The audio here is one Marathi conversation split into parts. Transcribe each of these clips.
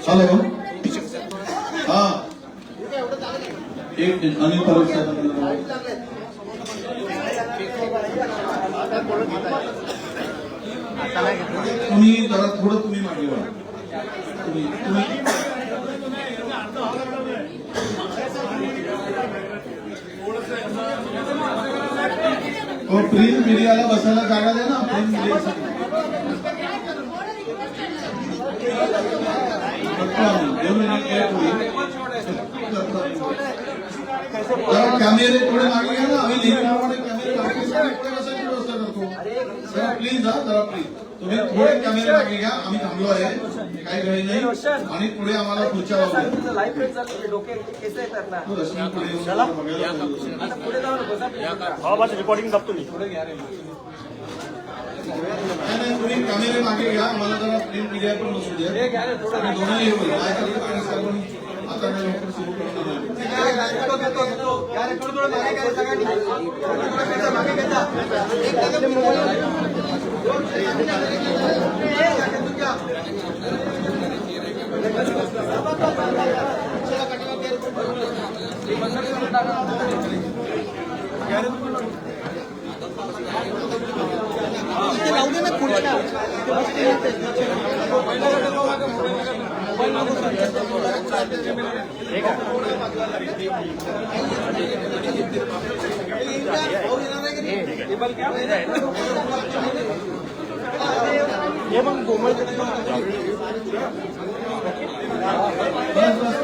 हेलो हाँ एक अनिल परब तुम्ही जरा थोडं तुम्ही मागे व्हा तुम्ही प्रिंट मीडियाला बसायला जागा द्या ना प्रिंट मीडियासाठी कॅमेरे थोडे मागे घ्या ना आम्ही नेहमीप्रमाणे कॅमेरे मागे बसायची व्यवस्था करतो जरा प्लीज जरा प्लीज तुम्ही थोडे कॅमेरे मागे घ्या आम्ही थांबलो आहे काही घाई नाही आणि पुढे आम्हाला पुढच्या रिकॉर्डिंग दाखतो मी नाही तुम्ही कॅमेरे मागे घ्या आम्हाला जरा प्रिंट मीडिया पण बसू द्या दोन्ही होईल आता मी लवकर सुरू करणार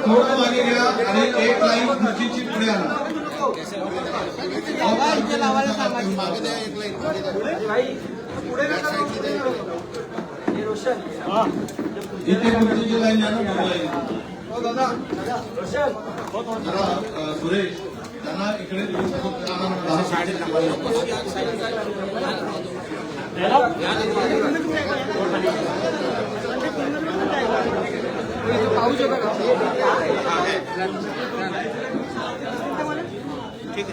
थोडं मागे घ्या आणि एक लाईन खुर्चीची पुढे आणा इथे खुर्चीची लाईन आणा सुरेश त्यांना इकडे ठीक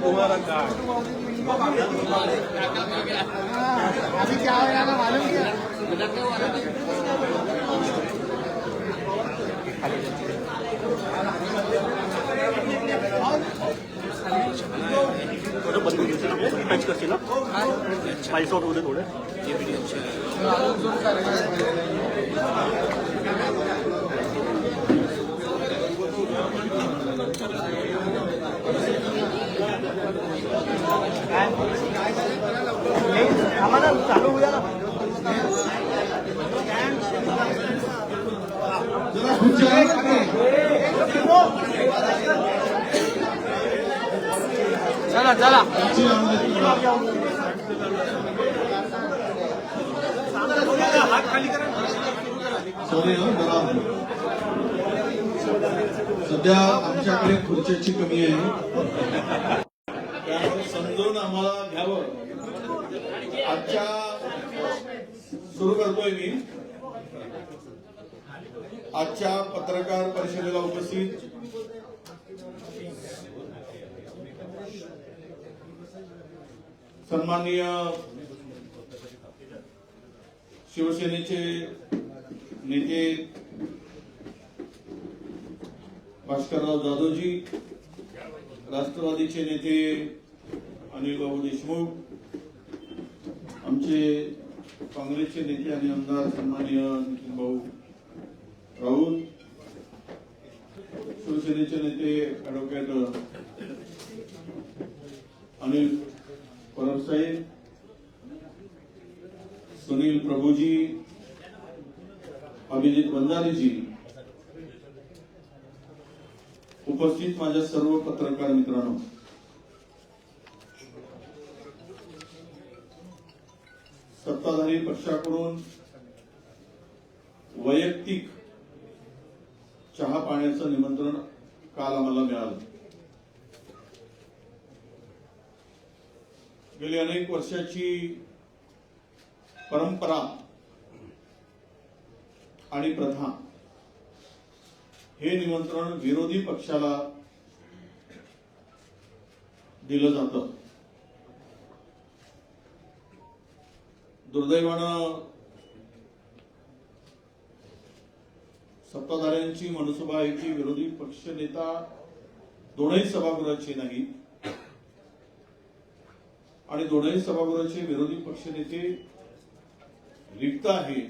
तुम्हारा अभी क्या हो रहा है मालूम क्या बंद टच करते ना पैसा थोड़े थोड़े ये वीडियो हमारा चालू हुआ ना चला चला सॉरी सध्या आमच्याकडे खुर्च्याची कमी आहे त्यामुळे समजून आम्हाला घ्यावं आजच्या सुरू करतोय मी आजच्या पत्रकार परिषदेला उपस्थित सन्माननीय शिवसेनेचे नेते भास्करराव जाधवजी, राष्ट्रवादीचे नेते अनिल बाबू देशमुख, आमचे काँग्रेसचे नेते आणि आमदार सन्माननीय नितीन भाऊ राऊत, शिवसेनेचे नेते ऍडव्होकेट अनिल परब साहेब, सुनील प्रभुजी, अभिजित वंजारीजी, उपस्थित माझ्या सर्व पत्रकार मित्रांनो, सत्ताधारी पक्षाकडून वैयक्तिक चहा पाण्याचं निमंत्रण काल आम्हाला मिळालं. गेली अनेक वर्षाची परंपरा आणि प्रथा हे निमंत्रण विरोधी पक्षाला दिलं जातं. दुर्दैवानं सत्ताधाऱ्यांची मनसुबा आहे की विरोधी पक्ष नेता दोनही सभागृहाचे नाही आणि दोनही सभागृहाचे विरोधी पक्ष नेते रिक्त आहे.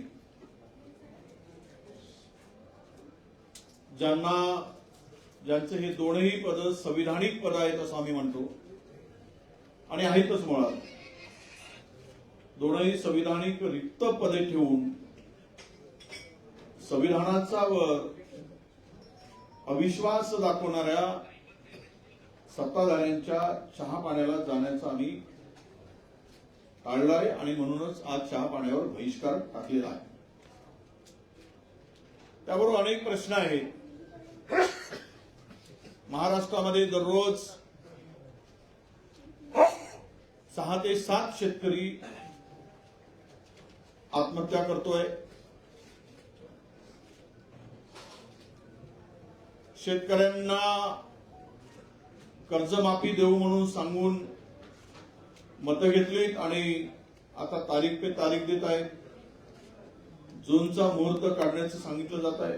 ज्यांचे हे दोनही पद संविधानिक पद आहेत असं आम्ही म्हणतो आणि आहेतच. मुळात दोनही संविधानिक रिक्त पदे ठेवून संविधानाचा वर अविश्वास दाखवणाऱ्या सत्ताधाऱ्यांच्या चहा पाण्याला जाण्याचा आम्ही टाळलाय आणि म्हणूनच आज चहा पाण्यावर बहिष्कार टाकलेला आहे. त्याबरोबर अनेक प्रश्न आहेत. महाराष्ट्रामध्ये दररोज 6 ते 7 शेतकरी आत्महत्या करतोय. शेतकऱ्यांना कर्जमाफी देऊ म्हणून सांगून मतं घेतलीत आणि आता तारीख पे तारीख देत आहेत. जूनचा मुहूर्त काढण्याचं सांगितलं जात आहे,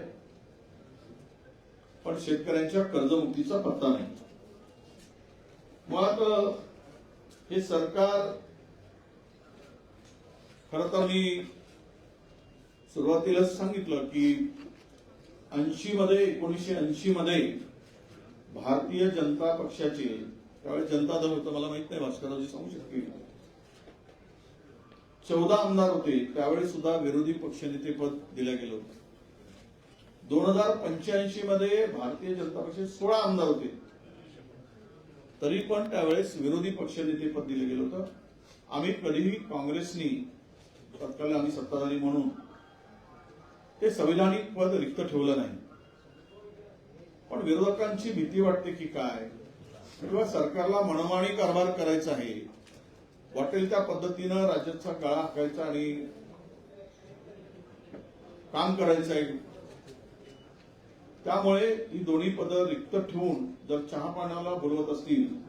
पण शेतकऱ्यांच्या कर्जमुक्तीचा पत्ता नाही. मुळात हे सरकार, खरं तर मी सुरुवातीलाच सांगितलं की 1980 मध्ये भारतीय जनता पक्षाचे, त्यावेळेस जनता दल होतं, मला माहित नाही भास्कररावजी सांगू शकतील, 14 आमदार होते. त्यावेळेस सुद्धा विरोधी पक्षनेते पद दिलं गेलं होतं. 2085 मध्ये भारतीय जनता पक्षाचे 16 आमदार होते, तरी पण त्यावेळेस विरोधी पक्षनेते पद दिलं गेलं होतं. आम्ही कधीही काँग्रेसनी, तत्कालीन आम्ही सत्ताधारी म्हणून, ते संविधानिक पद रिक्त ठेवलं नाही. पण विरोधकांची भीती वाटते की काय, किंवा सरकारला मनमानी कारभार करायचा आहे, वाटेल त्या पद्धतीनं राज्याचा गळा हाकायचा आणि काम करायचं आहे. त्यामुळे ही दोन्ही पदं रिक्त ठेवून जर चहा पाण्याला बोलवत असतील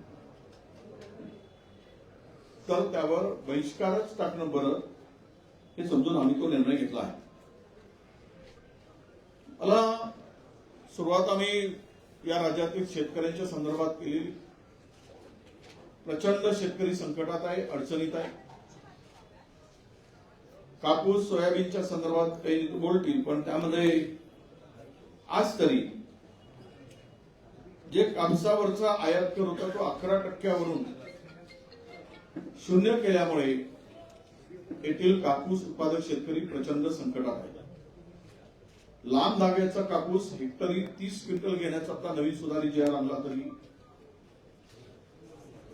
तर त्यावर बहिष्कारच टाकणं बरं, हे समजून आम्ही तो निर्णय घेतला आहे. मला सुरुवात आम्ही या राज्यातील शेतकऱ्यांच्या संदर्भात केलेली. प्रचंड शेतकरी संकटात आहे, अडचणीत आहे. कापूस, सोयाबीनच्या संदर्भात काही बोलतील, पण त्यामध्ये आज तरी जे कापसावरचा आयात कर होता तो 11% शून्य केल्यामुळे येथील कापूस उत्पादक शेतकरी प्रचंड संकटात आहे. लांब धाग्याचा कापूस हेक्टरी 30 क्विंटल घेण्याचा आता नवीन सुधारित जी आर आणला, तरी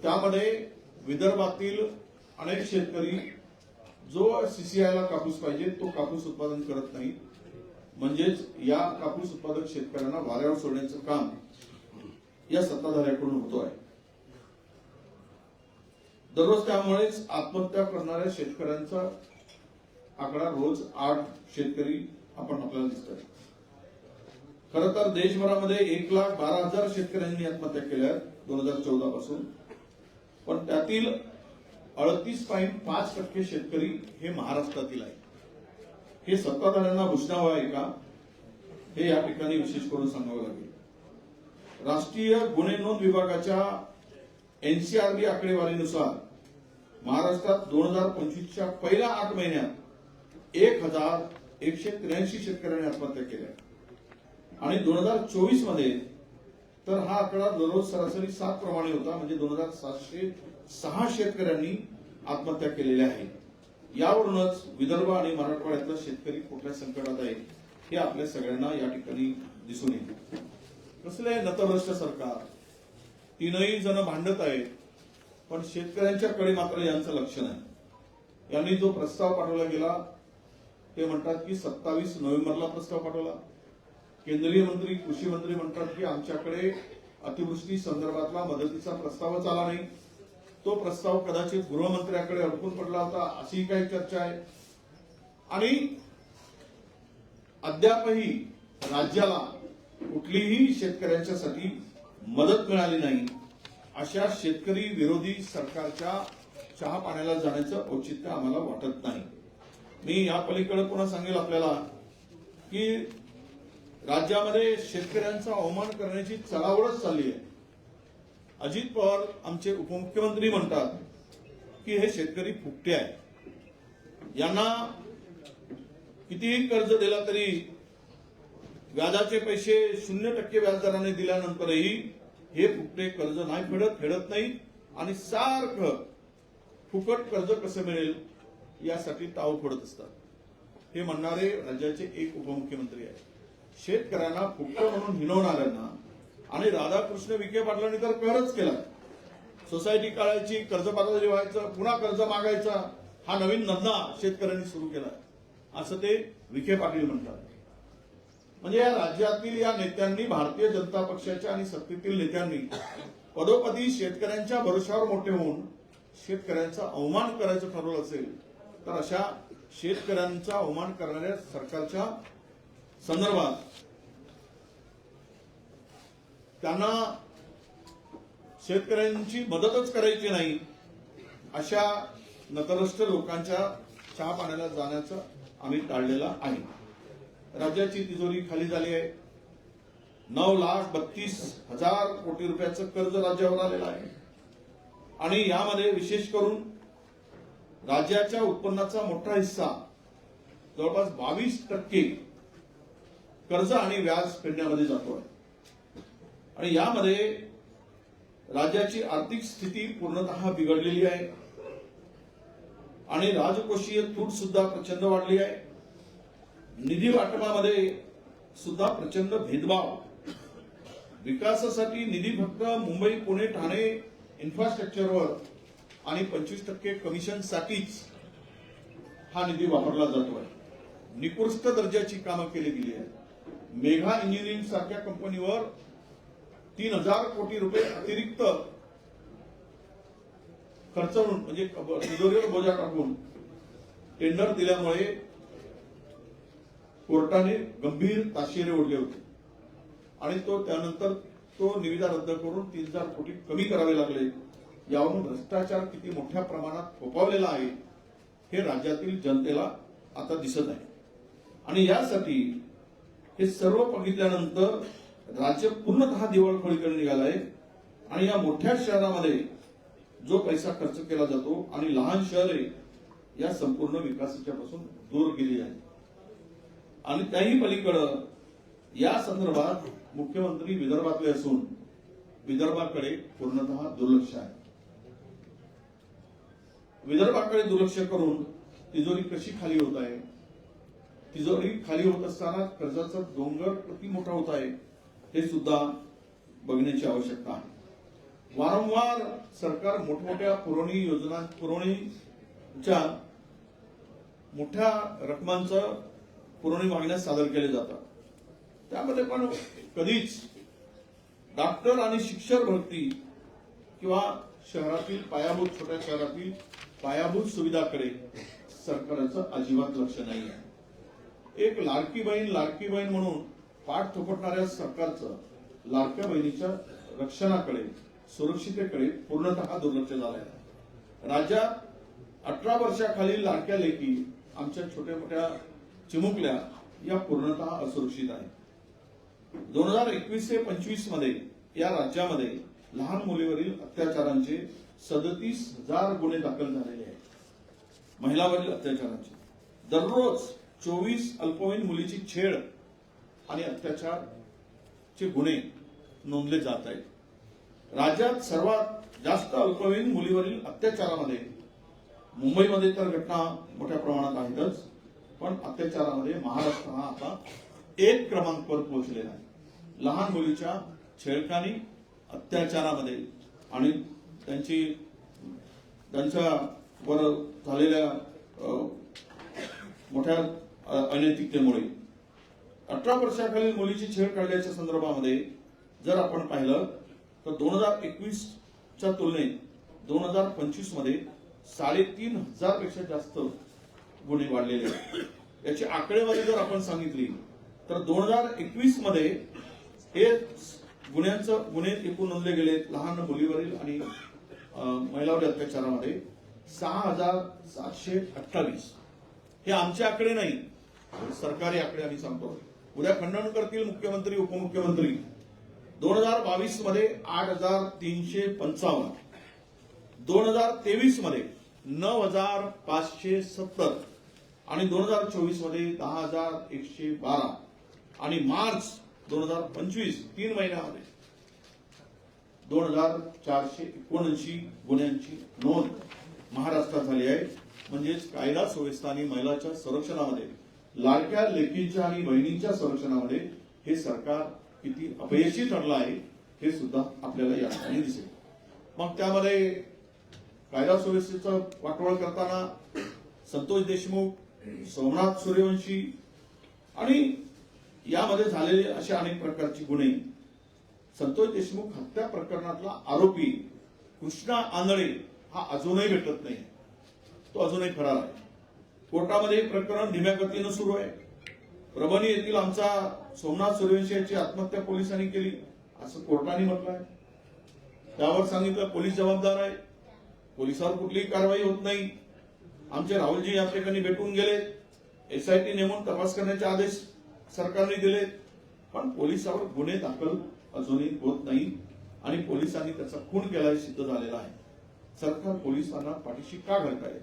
त्यामध्ये विदर्भातील अनेक शेतकरी जो सीसीआयला कापूस पाहिजे तो कापूस उत्पादन करत नाही. म्हणजेच या कापूस उत्पादक शेतकऱ्यांना वाऱ्यावर सोडण्याचं काम या सत्ताधाऱ्याकडून होतो आहे. दररोज त्यामुळेच आत्महत्या करणाऱ्या शेतकऱ्यांचा आकडा रोज 8 शेतकरी आपल्याला दिसतात. खरं तर देशभरामध्ये 1,12,000 शेतकऱ्यांनी आत्महत्या केल्या 2014 पासून, पण त्यातील 38.5% शेतकरी हे महाराष्ट्रातील आहेत. हे सत्ताधाऱ्यांना भूषणावं आहे का, हे या ठिकाणी विशेष करून सांगावं लागेल. राष्ट्रीय गुन्हे नोंद विभागाच्या एनसीआरबी आकडेवारीनुसार महाराष्ट्रात 2025च्या पहिल्या 8 महिन्यात 1,183 शेतकऱ्यांनी आत्महत्या केल्या आणि 2024 मध्ये तर हा आकडा दररोज सरासरी 7 प्रमाणे होता, म्हणजे 2706 शेतकऱ्यांनी आत्महत्या केलेल्या आहेत. यावरूनच विदर्भ आणि मराठवाड्यातला शेतकरी कुठल्या संकटात आहे हे आपल्या सगळ्यांना या ठिकाणी दिसून येते. कसले नतभ्रष्ट सरकार, तीनही जण भांडत आहेत, पण शेतकऱ्यांच्याकडे मात्र यांचं लक्ष नाही. यांनी जो प्रस्ताव पाठवला गेला ते म्हणतात की 27 नोव्हेंबरला प्रस्ताव पाठवला. केंद्रीय मंत्री, कृषी मंत्री म्हणतात की आमच्याकडे अतिवृष्टी संदर्भातला मदतीचा प्रस्तावच आला नाही. तो प्रस्ताव कदाचित गृहमंत्र्याकडे अडकून पडला होता, अशी काही चर्चा आहे. आणि अद्यापही राज्याला कुठलीही शेतकऱ्यांच्यासाठी मदत मिळाली नाही. अशा शेतकरी विरोधी सरकारच्या चहा पाण्याला जाण्याचं औचित्य आम्हाला वाटत नाही. मी या पलीकडे पुन्हा सांगेल आपल्याला की राज्यामध्ये शेतकऱ्यांचा अवमान करण्याची चळावळच चालली आहे. अजित पवार आमचे उपमुख्यमंत्री म्हणतात की हे शेतकरी फुकटे आहे. यांना कितीही कर्ज दिला तरी व्याजाचे पैसे 0% व्याजदराने दिल्यानंतरही हे फुकटे कर्ज नाही फेडत नाही आणि सारखं फुकट कर्ज कसं मिळेल यासाठी ताव फोडत असतात. हे म्हणणारे राज्याचे एक उपमुख्यमंत्री आहेत. शेतकऱ्यांना फुकट म्हणून हिणवणाऱ्यांना आणि राधाकृष्ण विखे पाटलांनी तर कहरच केला. सोसायटी काढायची, कर्ज पात्र व्हायचं, पुन्हा कर्ज मागायचा, हा नवीन धंदा शेतकऱ्यांनी सुरू केला असं ते विखे पाटील म्हणतात. म्हणजे या राज्यातील या नेत्यांनी, भारतीय जनता पक्षाच्या आणि सत्तेतील नेत्यांनी पदोपदी शेतकऱ्यांच्या भरोशावर मोठे होऊन शेतकऱ्यांचा अवमान करायचं ठरवलं असेल तर अशा शेतकऱ्यांचा अवमान करणाऱ्या सरकारच्या संदर्भात त्यांना शेतकऱ्यांची मदतच करायची नाही अशा नतभ्रष्ट लोकांच्या चहा पाण्याला जाण्याचं आम्ही टाळलेलं आहे. राज्याची तिजोरी खाली झाली आहे. 9,32,000 कोटी रुपयाचं कर्ज राज्यावर आलेलं आहे आणि यामध्ये विशेष करून राज्याच्या उत्पन्नाचा मोठा हिस्सा जवळपास 22% कर्ज आणि व्याज फेडण्यामध्ये जातो आहे. आणि यामध्ये राज्याची आर्थिक स्थिती पूर्णतः बिघडलेली आहे आणि राजकोषीय तूट सुद्धा प्रचंड वाढली आहे. निधी वाटपामध्ये सुद्धा प्रचंड भेदभाव. विकासासाठी निधी फक्त मुंबई, पुणे, ठाणे इन्फ्रास्ट्रक्चरवर आणि 25% कमिशनसाठीच हा निधी वापरला जातो आहे. निकृष्ट दर्जाची कामं केली गेली आहेत. मेघा इंजिनिअरिंग सारख्या कंपनीवर 3,000 कोटी रुपये अतिरिक्त खर्च म्हणून, म्हणजे तिजोरीवर बोजा टाकून टेंडर दिल्यामुळे कोर्टाने गंभीर ताशेरे ओढले होते आणि त्यानंतर तो निविदा रद्द करून 3,000 कोटी कमी करावे लागले. यावरून भ्रष्टाचार किती मोठ्या प्रमाणात फोफावलेला आहे हे राज्यातील जनतेला आता दिसत आहे. आणि यासाठी हे सर्व बघितल्यानंतर राज्य पूर्णतः दिवाळखोरीकडे निघालं आहे आणि या मोठ्या शहरामध्ये जो पैसा खर्च केला जातो आणि लहान शहरे या संपूर्ण विकासाच्या पासून दूर गेली आहे. आणि त्याही पलीकडे या संदर्भात मुख्यमंत्री विदर्भातले असून विदर्भाकडे पूर्णतः दुर्लक्ष आहे. विदर्भाकडे दुर्लक्ष करून तिजोरी कशी खाली होत आहे, तिजोरी खाली होत असताना कर्जाचा डोंगर किती मोठा होत आहे हे सुद्धा बघण्याची आवश्यकता आहे. वारंवार सरकार मोठमोठ्या पुरवणीच्या मोठ्या रकमांचं पुरवणी मागण्या सादर केले जातात. त्यामध्ये पण कधीच डॉक्टर आणि शिक्षक भरती किंवा शहरातील छोट्या शहरातील पायाभूत सुविधाकडे सरकारचं अजिबात लक्ष नाही आहे. एक लाडकी बहीण म्हणून पाठ थोपटणाऱ्या सरकारचं लाडक्या बहिणीच्या रक्षणाकडे, सुरक्षितेकडे पूर्णतः दुर्लक्ष झालं आहे. राज्यात 18 वर्षाखालील लाडक्या लेकी, आमच्या छोट्या मोठ्या चिमुकल्या या पूर्णतः असुरक्षित आहेत. 2021 ते 25 मध्ये या राज्यामध्ये लहान मुलीवरील अत्याचारांचे 37,000 गुन्हे दाखल झालेले आहेत. महिलावरील अत्याचारांचे दररोज 24 अल्पवयीन मुलीची छेड आणि अत्याचारचे गुन्हे नोंदले जात आहेत. राज्यात सर्वात जास्त अल्पवयीन मुलीवरील अत्याचारामध्ये मुंबईमध्ये तर घटना मोठ्या प्रमाणात आहेतच, पण अत्याचारामध्ये महाराष्ट्र हा आता 1 क्रमांकावर पोहोचलेला आहे. लहान मुलीच्या छेडखानी, अत्याचारामध्ये आणि त्यांच्यावर झालेल्या मोठ्या अनैतिकतेमुळे 18 वर्षाखालील मुलीची छेड काढल्याच्या संदर्भामध्ये जर आपण पाहिलं तर 2021च्या तुलनेत 2025 मध्ये 3,500 पेक्षा जास्त गुन्हे वाढलेले आहेत. याची आकडेवारी जर आपण सांगितली तर 2021 मध्ये हे गुन्हे एकूण नोंदले गेले लहान मुलीवरील आणि महिलावरील अत्याचारामध्ये 6,728. हे आमचे आकडे नाही, सरकारी आकडे आम्ही सांगतो. उद्या खंडन करतील मुख्यमंत्री उपमुख्यमंत्री. 2022 मध्ये 8,355, 2023 मध्ये 9,570 आणि 2024 मध्ये 10,112 आणि मार्च 2025 3 महिन्यामध्ये 2,479 गुन्ह्यांची नोंद महाराष्ट्रात झाली आहे. म्हणजेच कायदा सुव्यवस्था आणि महिलांच्या संरक्षणामध्ये, लाडक्या लेकींच्या आणि बहिणींच्या संरक्षणामध्ये हे सरकार किती अपयशी ठरलं आहे हे सुद्धा आपल्याला या ठिकाणी दिसेल. मग त्यामध्ये कायदा सुव्यवस्थेचं वाटोळ करताना संतोष देशमुख, सोमनाथ सूर्यवंशी आणि यामध्ये झालेले असे अनेक प्रकारचे गुन्हे. संतोष देशमुख हत्या प्रकरणातला आरोपी कृष्णा आंधळे हा अजूनही भेटत नाही. तो अजूनही फरार आहे. कोर्टामध्ये प्रकरण धीम्या गतीनं सुरू आहे. परभणी येथील आमचा सोमनाथ सूर्यवंशी याची आत्महत्या पोलिसांनी केली असं कोर्टाने म्हटलं आहे. त्यावर सांगितलं पोलीस जबाबदार आहे, पोलिसावर कुठलीही कारवाई होत नाही. आमचे राहुलजी या ठिकाणी भेटून गेले, एसआयटी नेमून तपास करण्याचे आदेश सरकारने दिले, पण पोलिसावर गुन्हे दाखल अजूनही होत नाही आणि पोलिसांनी त्याचा खून केलाय सिद्ध झालेला आहे. सरकार पोलिसांना पाठीशी का घालताय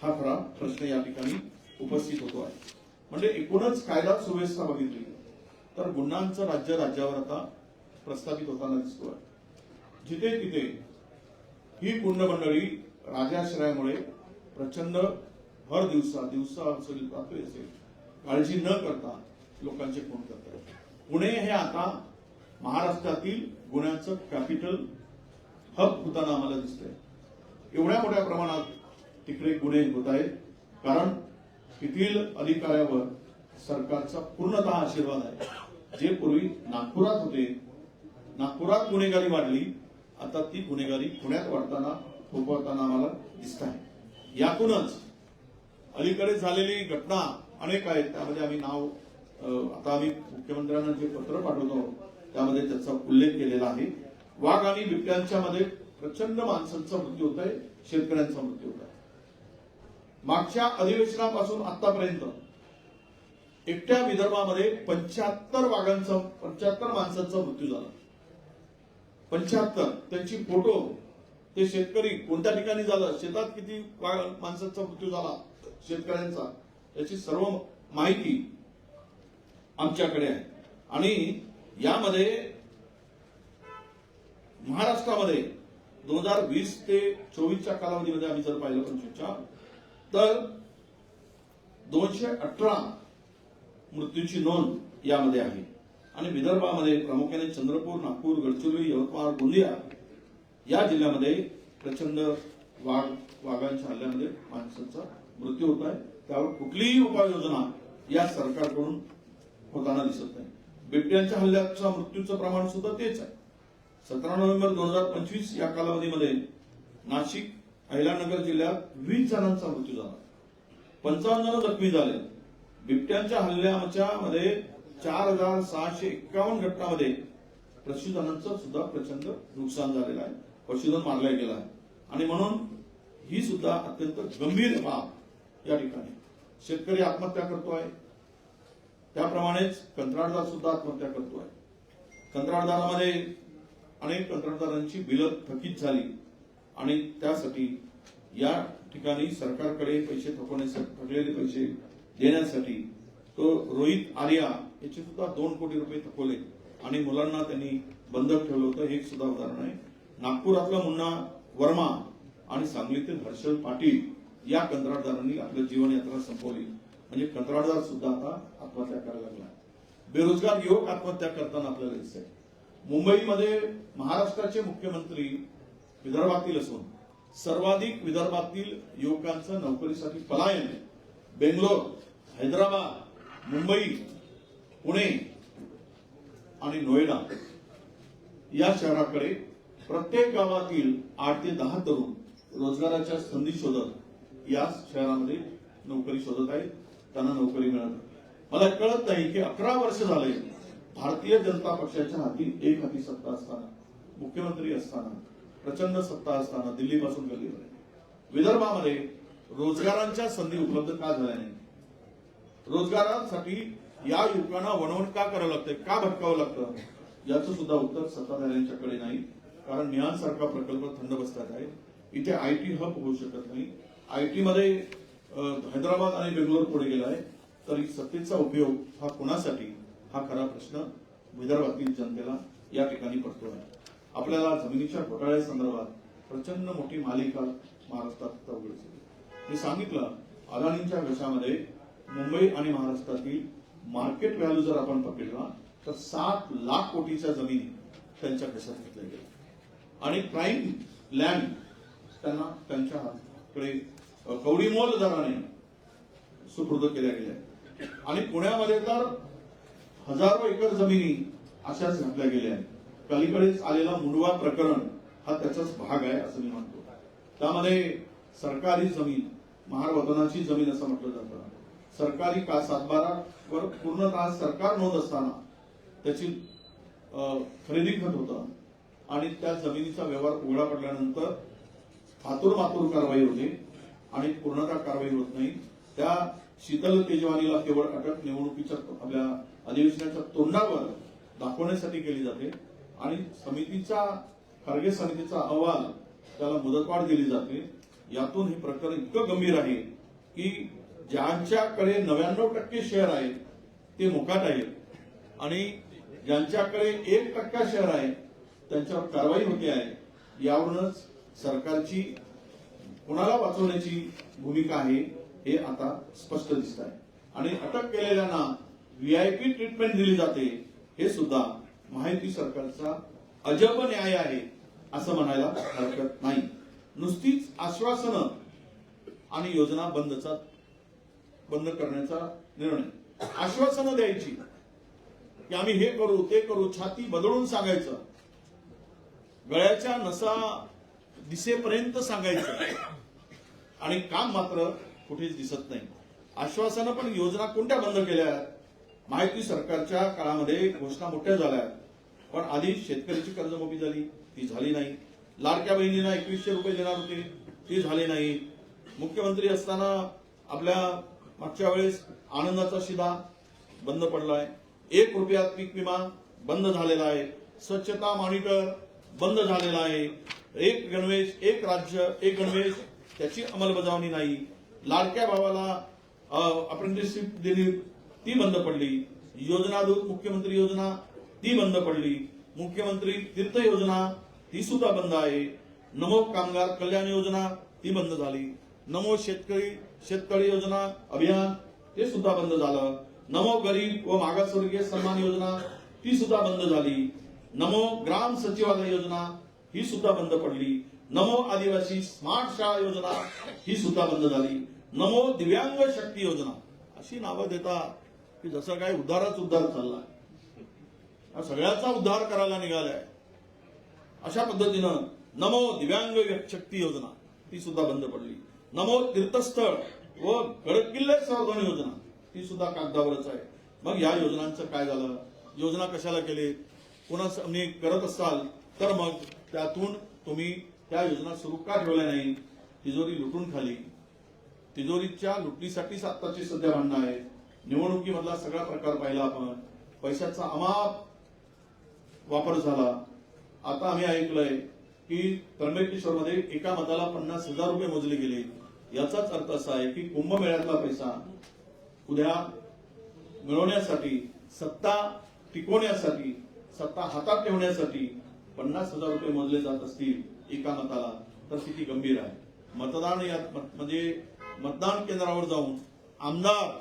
हा खरा प्रश्न या ठिकाणी उपस्थित होतो आहे. म्हणजे एकूणच कायदा सुव्यवस्था बघितली तर गुन्ह्यांचं राज्य राज्यावर आता प्रस्थापित होताना दिसतोय. जिथे तिथे ही गुंडमंडळी राजाश्रयामुळे प्रचंड भर दिवसा असेल रात्री असेल काळजी न करता लोकांचे खून करतात. पुणे हे आता महाराष्ट्रातील गुन्ह्याचं कॅपिटल हब होताना आम्हाला दिसतंय. एवढ्या मोठ्या प्रमाणात तिकडे गुन्हे होत आहेत कारण तेथील अधिकाऱ्यावर सरकारचा पूर्णतः आशीर्वाद आहे. जे पूर्वी नागपुरात होते, नागपुरात गुन्हेगारी वाढली, आता ती गुन्हेगारी पुण्यात वाढताना थोपवताना आम्हाला दिसत आहे. यातूनच अलीकडे झालेली घटना अनेक आहेत. त्यामध्ये आम्ही नाव आता आम्ही मुख्यमंत्र्यांना जे पत्र पाठवतो त्यामध्ये त्याचा उल्लेख केलेला आहे. वाघ आणि बिबट्यांच्या मध्ये प्रचंड माणसांचा मृत्यू होत आहे, शेतकऱ्यांचा मृत्यू होत आहे. मागच्या अधिवेशनापासून आतापर्यंत एकट्या विदर्भामध्ये 75 माणसांचा मृत्यू झाला. 75 त्यांची फोटो, ते शेतकरी कोणत्या ठिकाणी झालं, शेतात किती माणसांचा मृत्यू झाला शेतकऱ्यांचा, याची सर्व माहिती आमच्याकडे आहे. आणि यामध्ये महाराष्ट्रामध्ये 2020 ते 24च्या कालावधीमध्ये आम्ही जर पाहिलं 25च्या तर 218 मृत्यूची नोंद यामध्ये आहे. आणि विदर्भामध्ये प्रामुख्याने चंद्रपूर, नागपूर, गडचिरोली, यवतमाळ, गोंदिया या जिल्ह्यामध्ये प्रचंड वाघांच्या हल्ल्यामध्ये माणसांचा मृत्यू होत आहे. त्यावर कुठलीही उपाययोजना या सरकारकडून होताना दिसत नाही. बिबट्यांच्या हल्ल्याच्या मृत्यूचं प्रमाण सुद्धा तेच आहे. 17 नोव्हेंबर 2025 या कालावधीमध्ये नाशिक, अहिल्यानगर जिल्ह्यात 20 जणांचा मृत्यू झाला, 55 जण जखमी झाले. बिबट्यांच्या हल्ल्याच्या मध्ये 4,651 घटनांमध्ये पशुधनांचं सुद्धा प्रचंड नुकसान झालेलं आहे, पशुधन मारलं गेलं आहे. आणि म्हणून ही सुद्धा अत्यंत गंभीर बाब या ठिकाणी. शेतकरी आत्महत्या करतोय, त्याप्रमाणेच कंत्राटदार सुद्धा आत्महत्या करतोय. कंत्राटदारामध्ये अनेक कंत्राटदारांची बिलं थकीत झाली आणि त्यासाठी या ठिकाणी सरकारकडे पैसे थकलेले पैसे देण्यासाठी तो रोहित आर्या याचे सुद्धा 2 कोटी रुपये थकवले आणि मुलांना त्यांनी बंधक ठेवलं होतं, हे सुद्धा उदाहरण आहे. नागपुरातला मुन्ना वर्मा आणि सांगलीतील हर्षल पाटील या कंत्राटदारांनी आपलं जीवनयात्रा संपवली. म्हणजे कंत्राटदार सुद्धा आता आत्महत्या करायला लागला. बेरोजगार युवक आत्महत्या करताना आपल्याला दिसतंय. मुंबईमध्ये महाराष्ट्राचे मुख्यमंत्री विदर्भातील असून सर्वाधिक विदर्भातील युवकांचं नोकरीसाठी पलायन आहे. बेंगलोर, हैदराबाद, मुंबई, पुणे आणि नोएडा या शहराकडे प्रत्येक गावातील 8 ते 10 तरुण रोजगाराच्या संधी शोधत या शहरामध्ये नोकरी शोधत आहेत. त्यांना नोकरी मिळत नाही. मला कळत नाही की 11 वर्ष झाले भारतीय जनता पक्षाच्या हाती एक हाती सत्ता असताना, मुख्यमंत्री असताना, प्रचंड सत्ता असताना दिल्लीपासून गल्लीवर विदर्भामध्ये रोजगारांच्या संधी उपलब्ध का झाल्या नाही? रोजगारासाठी या युवकांना वणवण का करावं लागतंय, का भटकावं लागतं, याचं सुद्धा उत्तर सत्ताधाऱ्यांच्याकडे नाही. कारण निहान सारखा प्रकल्प थंड बसतात आहे. इथे आयटी हब होऊ शकत नाही. आयटी मध्ये हैदराबाद आणि बेंगलोर पुढे गेला आहे. तरी सत्तेचा उपयोग हा कोणासाठी, हा खरा प्रश्न विदर्भातील जनतेला या ठिकाणी पडतो आहे. आपल्याला जमिनीच्या घोटाळ्यासंदर्भात प्रचंड मोठी मालिका महाराष्ट्रात उघड झाली. मी सांगितलं, अदानींच्या घशामध्ये मुंबई आणि महाराष्ट्रातील मार्केट व्हॅल्यू जर आपण पकडला तर 7 लाख कोटीच्या जमिनी त्यांच्या घशात घेतल्या गेल्या आणि प्राईम लँड त्यांना त्यांच्या हातकडे कवडीमोल दराने सुपूर्द केल्या गेल्या. आणि पुण्यामध्ये तर हजारो एकर जमिनी अशाच घातल्या गेल्या. पलीकडेच आलेला मुंडवा प्रकरण हा त्याचाच भाग आहे असं मी म्हणतो. त्यामध्ये सरकारी जमीन, महारवतनाची जमीन असं म्हटलं जातं. सरकारी का 7/12 वर पूर्णतः सरकार नोंद असताना त्याची खरेदी खत होतं आणि त्या जमिनीचा व्यवहार उघडा पडल्यानंतर हातूर मातूर कारवाई होते आणि पूर्णतः कारवाई होत नाही. त्या शीतल तेजवानीला केवळ अटक निवडणुकीच्या आपल्या अधिवेशनाच्या तोंडावर दाखवण्यासाठी केली जाते आणि खर्गे समितीचा अहवाल त्याला मुदतवाढ दिली जाते. यातून हे प्रकरण इतकं गंभीर आहे की ज्यांच्याकडे 99% शेअर आहे ते मोकाट आहेत आणि ज्यांच्याकडे 1% शेअर आहे त्यांच्यावर कारवाई होते आहे. यावरूनच सरकारची कोणाला वाचवण्याची भूमिका आहे हे आता स्पष्ट दिसत आहे. आणि अटक केलेल्यांना व्हीआयपी ट्रीटमेंट दिली जाते हे सुद्धा महायुती सरकारचा अजब न्याय आहे असं म्हणायला हरकत नाही. नुसतीच आश्वासनं आणि योजना बंद करण्याचा निर्णय, आश्वासनं द्यायची की आम्ही हे करू ते करू, छाती बदलून सांगायचं, गळ्याच्या नसा दिसेपर्यंत सांगायचं आणि काम मात्र कुठेच दिसत नाही. आश्वासनं पण योजना कोणत्या बंद केल्या? महायुती सरकारच्या काळामध्ये घोषणा मोठ्या झाल्या, पण आधी शेतकऱ्याची कर्जमाफी झाली, ती झाली नाही. लाडक्या बहिणींना 2100 रुपये देणार होते, ते झाले नाही. मुख्यमंत्री असताना आपल्या मागच्या वेळेस आनंदाचा शिधा बंद पडलाय. 1 रुपयात पीक विमा बंद झालेला आहे. स्वच्छता मॉनिटर बंद झालेला आहे. एक गणवेश एक राज्य एक गणवेश त्याची अंमलबजावणी नाही. लाडक्या भावाला अप्रेंटिसशिप दिली ती बंद पडली. योजना दूत मुख्यमंत्री योजना ती बंद पडली. मुख्यमंत्री तीर्थ योजना ती सुद्धा बंद आहे. नमो कामगार कल्याण योजना ती बंद झाली. नमो शेतकरी योजना अभियान ते सुद्धा बंद झालं. नमो गरीब व मागासवर्गीय सन्मान योजना ती सुद्धा बंद झाली. नमो ग्राम सचिवालय योजना ही सुद्धा बंद पडली. नमो आदिवासी स्मार्ट शाळा योजना ही सुद्धा बंद झाली. नमो दिव्यांग शक्ती योजना अशी नावं देता की जसं काय उद्धारच उद्धार चाललाय, सगळ्याचा उद्धार करायला निघालाय. अशा पद्धतीनं नमो दिव्यांग शक्ती योजना ती सुद्धा बंद पडली. नमो तीर्थस्थळ व गडकिल्ले संवर्धन योजना ती सुद्धा कागदावरच आहे. मग या योजनांचं काय झालं? योजना कशाला केली? पुन्हा करत असाल तर मग त्यातून तुम्ही त्या योजना सुरू का ठेवल्या नाही? तिजोरी लुटून खाली. तिजोरीच्या लुटणीसाठीच आत्ताची सध्या भांडणं आहे. निवडणुकीमधला सगळा प्रकार पाहिला आपण. पैशाचा अमाप वापर झाला. आता आम्ही ऐकलंय की त्र्यंबकेश्वरमध्ये एका मताला 50,000 रुपये मोजले गेले. याचाच अर्थ असा आहे की कुंभमेळ्यातला पैसा उद्या मिळवण्यासाठी, सत्ता टिकवण्यासाठी सत्ता हातात ठेवण्यासाठी 50,000 रुपये मोजले जात असतील एका मताला, तर किती गंभीर आहे. म्हणजे मतदान केंद्रावर जाऊन आमदार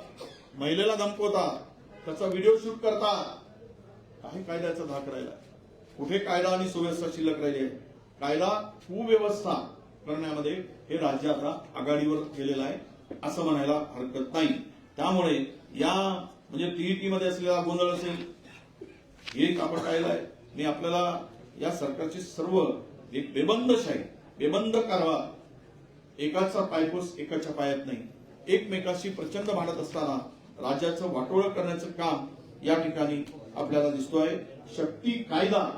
महिलेला धमकवतात, त्याचा व्हिडिओ शूट करतात. काही कायद्याचा धाक राहिला? कुठे कायदा आणि सुव्यवस्था शिल्लक राहिली आहे? कायदा सुव्यवस्था करण्यामध्ये हे राज्य आता आघाडीवर गेलेलं आहे असं म्हणायला हरकत नाही. त्यामुळे या म्हणजे टीईटी मध्ये असलेला गोंधळ असेल, हे एक आपण पाहिलं आहे. मी आपल्याला या सरकारची सर्व एक बेबंद कारभार, एकाचा पायपोस एकाच्या पायात नाही, एकमेकाशी प्रचंड भांडत असताना राज्याचं वाटोळं करण्याचं काम या ठिकाणी आपल्याला दिसतोय. शक्ती कायदा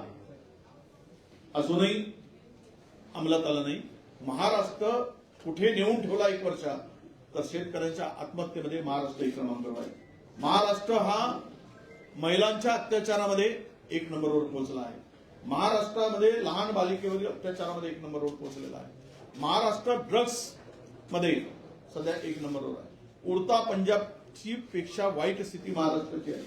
अजूनही अंमलात आला नाही. महाराष्ट्र कुठे नेऊन ठेवला 1 वर्षात, तर शेतकऱ्यांच्या आत्महत्येमध्ये महाराष्ट्र 1 क्रमांकावर आहे. महाराष्ट्र हा महिलांच्या अत्याचारामध्ये 1 नंबरवर पोहोचला आहे. महाराष्ट्रामध्ये लहान बालिकेवरील अत्याचारामध्ये 1 नंबरवर पोहोचलेला आहे. महाराष्ट्र ड्रग्स मध्ये सध्या 1 नंबरवर आहे. उडता पंजाबची पेक्षा वाईट स्थिती महाराष्ट्राची आहे.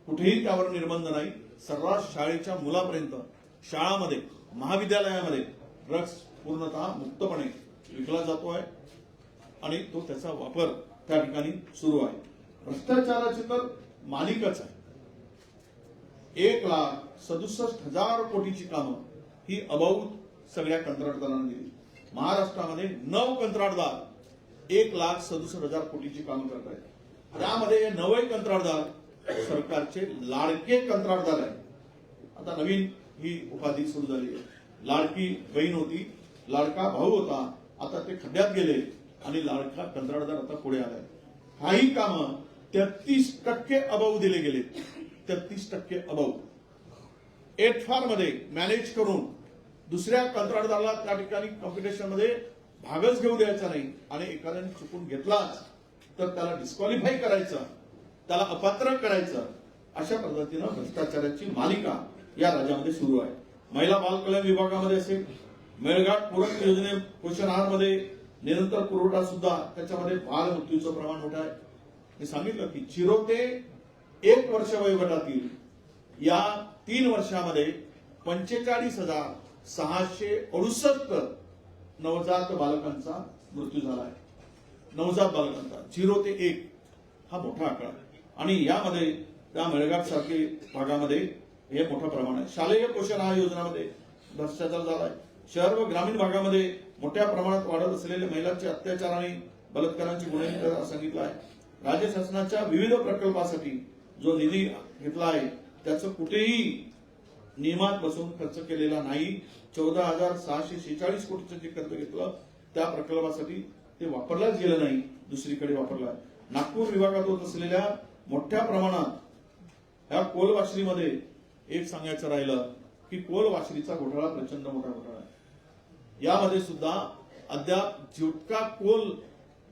कुठेही त्यावर निर्बंध नाही. सर्रास शाळेच्या मुलापर्यंत शाळामध्ये, महाविद्यालयामध्ये ड्रग्स पूर्णतः मुक्तपणे विकला जातो आहे आणि तो त्याचा वापर त्या ठिकाणी सुरू आहे. भ्रष्टाचाराची तर मालिकाच आहे. 1,67,000 कोटीची कामं ही अबाऊत सगळ्या कंत्राटदारांना दिली. महाराष्ट्रामध्ये 9 कंत्राटदार 1,67,000 कोटीची कामं करत आहेत. त्यामध्ये 9 कंत्राटदार सरकारचे लाडके कंत्राटदार आहेत. आता नवीन ही उपाधी सुरू झाली आहे. लाडकी बहीण होती, लाडका भाऊ होता, आता ते खड्ड्यात गेले आणि लाडका कंत्राटदार आता पुढे आलाय. काही कामं 33% अबाऊ दिले गेले. 33% अबाऊ. एटफार मध्ये मॅनेज करून दुसऱ्या कंत्राटदाराला त्या ठिकाणी कॉम्पिटिशन मध्ये भागच घेऊ द्यायचा नाही आणि एखाद्याने चुकून घेतलाच तर त्याला डिस्क्वालिफाय करायचं, त्याला अपात्र करायचं. अशा पद्धतीनं भ्रष्टाचाराची मालिका या राज्यामध्ये सुरू आहे. महिला बाल कल्याण विभागामध्ये असेल, मेळघाट पूरक योजने पोषण आहारमध्ये निरंतर पुरवठा सुद्धा, त्याच्यामध्ये बाल मृत्यूचं प्रमाण मोठं आहे. मी सांगितलं की 0 ते 1 वर्ष वयोगटातील या 3 वर्षामध्ये 45,668 नवजात बालकांचा मृत्यू झाला आहे. नवजात बालकांचा 0 ते 1 हा मोठा आकडा आहे. आणि यामध्ये त्या मेळघाट सारखे भागामध्ये हे मोठं प्रमाण आहे. शालेय पोषण आहार योजनामध्ये भ्रष्टाचार झाला आहे. शहर व ग्रामीण भागामध्ये मोठ्या प्रमाणात वाढत असलेले महिलांचे अत्याचार आणि बलात्कारांची गुन्हे सांगितलं आहे. राज्य शासनाच्या विविध प्रकल्पासाठी जो निधी घेतला आहे त्याचं कुठेही नियमात बसून खर्च केलेला नाही. 14,646 कोटीचं जे खर्च घेतलं त्या प्रकल्पासाठी ते वापरलाच गेलं नाही, दुसरीकडे वापरला. नागपूर विभागात होत असलेल्या मोठ्या प्रमाणात या कोलवाशरीमध्ये एक सांगायचं राहिलं की कोलवाशरीचा घोटाळा प्रचंड मोठा घोटाळा आहे. यामध्ये सुद्धा अद्याप जितका कोल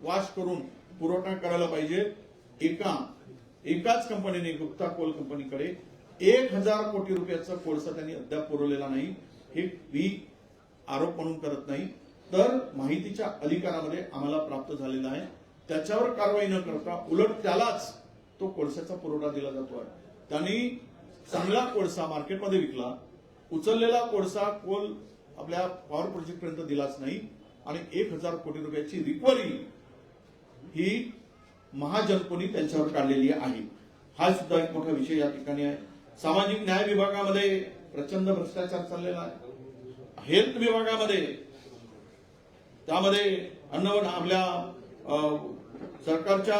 वाश करून पुरवठा करायला पाहिजे, एकाच कंपनीने, गुप्ता कोल कंपनीकडे 1,000 कोटी रुपयाचा कोळसा त्यांनी अद्याप पुरवलेला नाही. हे मी आरोप म्हणून करत नाही, तर माहितीच्या अधिकारामध्ये आम्हाला प्राप्त झालेला आहे. त्याच्यावर कारवाई न करता उलट त्यालाच तो कोळशाचा पुरवठा दिला जातो आहे. त्यांनी चांगला कोळसा मार्केटमध्ये विकला, उचललेला कोळसा कोल आपल्या पॉवर प्रोजेक्ट पर्यंत दिलाच नाही आणि 1,000 कोटी रुपयाची रिकव्हरी ही महाजनकोनी त्यांच्यावर काढलेली आहे. हा सुद्धा एक मोठा विषय या ठिकाणी आहे. सामाजिक न्याय विभागामध्ये प्रचंड भ्रष्टाचार चाललेला आहे. हेल्थ विभागामध्ये, त्यामध्ये अन्न आपल्या सरकारच्या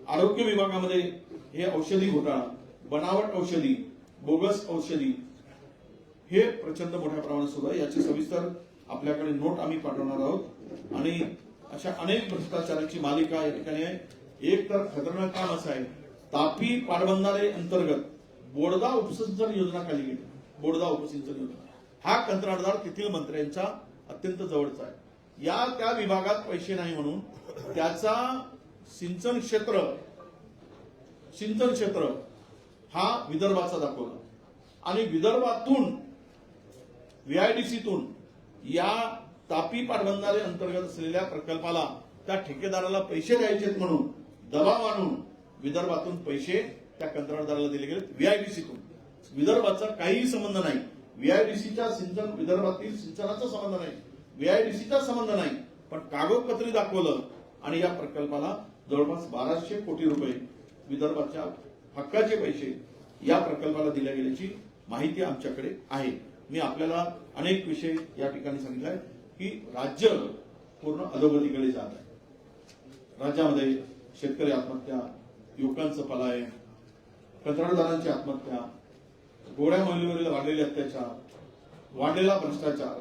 आरोग्य विभागामध्ये हे औषधी घोटाळा, बनावट औषधी, बोगस औषधी हे प्रचंड मोठ्या प्रमाणात सुरू आहे. याची सविस्तर आपल्याकडे नोट आम्ही पाठवणार आहोत आणि अशा अनेक भ्रष्टाचाराची मालिका या ठिकाणी आहे. एक तर खतरनाक काम असं आहे, तापी पाटबंधारे अंतर्गत बोडदा उपसिंचन योजना खाली गेली. बोडदा उपसिंचन योजना हा कंत्राटदार तेथील मंत्र्यांचा अत्यंत जवळचा आहे. या त्या विभागात पैसे नाही म्हणून त्याचा सिंचन क्षेत्र हा विदर्भाचा दाखवला आणि विदर्भातून व्हीआयडीसीतून या तापी पाटबंधारे अंतर्गत असलेल्या प्रकल्पाला त्या ठेकेदाराला पैसे द्यायचे म्हणून दबाव आणून विदर्भातून पैसे त्या कंत्राटदाराला दिले गेले व्हीआयडीसीतून. विदर्भाचा काहीही संबंध नाही. व्हीआयडीसीच्या सिंचन विदर्भातील सिंचनाचा संबंध नाही, व्हीआयडीसीचा संबंध नाही. पण कागदपत्री दाखवलं आणि या प्रकल्पाला जवळपास 1200 कोटी रुपये विदर्भाच्या हक्काचे पैसे या प्रकल्पाला दिल्या गेल्याची माहिती आमच्याकडे आहे. मी आपल्याला अनेक विषय या ठिकाणी सांगितलाय की राज्य पूर्ण अधोगतीकडे जात आहे. राज्यामध्ये शेतकरी आत्महत्या, युवकांचं पलायन, कंत्राटदारांची आत्महत्या, गोड्या महिलेवरील वाढलेले अत्याचार, वाढलेला भ्रष्टाचार,